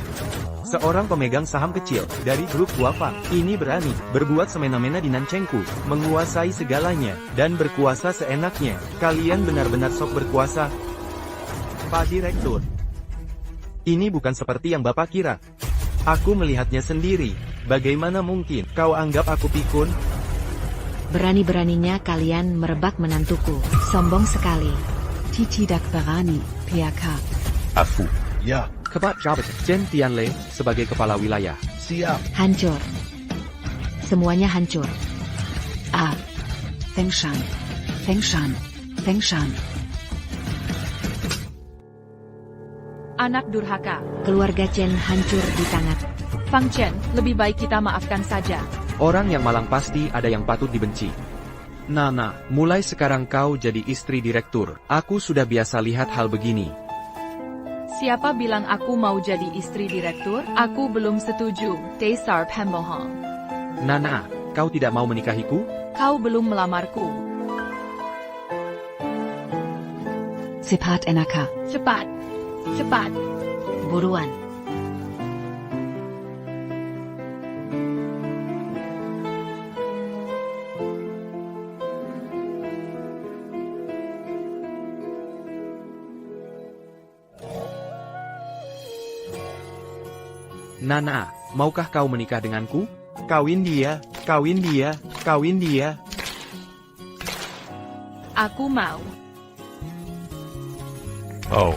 Seorang pemegang saham kecil dari grup Huafang ini berani berbuat semena-mena di Nanchengku, menguasai segalanya, dan berkuasa seenaknya. Kalian benar-benar sok berkuasa. Pak Direktur, ini bukan seperti yang Bapak kira. Aku melihatnya sendiri. Bagaimana mungkin kau anggap aku pikun? Berani-beraninya kalian merebak menantuku. Sombong sekali. Tidak berani, PK. Afu. Ya, Kebat jabatan Chen Tianlei sebagai kepala wilayah. siap. Hancur. Semuanya hancur. Feng Shan. Anak durhaka. Keluarga Chen hancur di tangan. Fang Chen, lebih baik kita maafkan saja. Orang yang malang pasti ada yang patut dibenci. Nana, mulai sekarang kau jadi istri direktur. Aku sudah biasa lihat hal begini. Siapa bilang aku mau jadi istri direktur? Aku belum setuju. Dasar pembohong. Nana, kau tidak mau menikahiku? Kau belum melamarku. Cepat Enaka. Cepat. Cepat. Buruan. Nana, maukah kau menikah denganku? Kawin dia, kawin dia, kawin dia. Aku mau. Oh,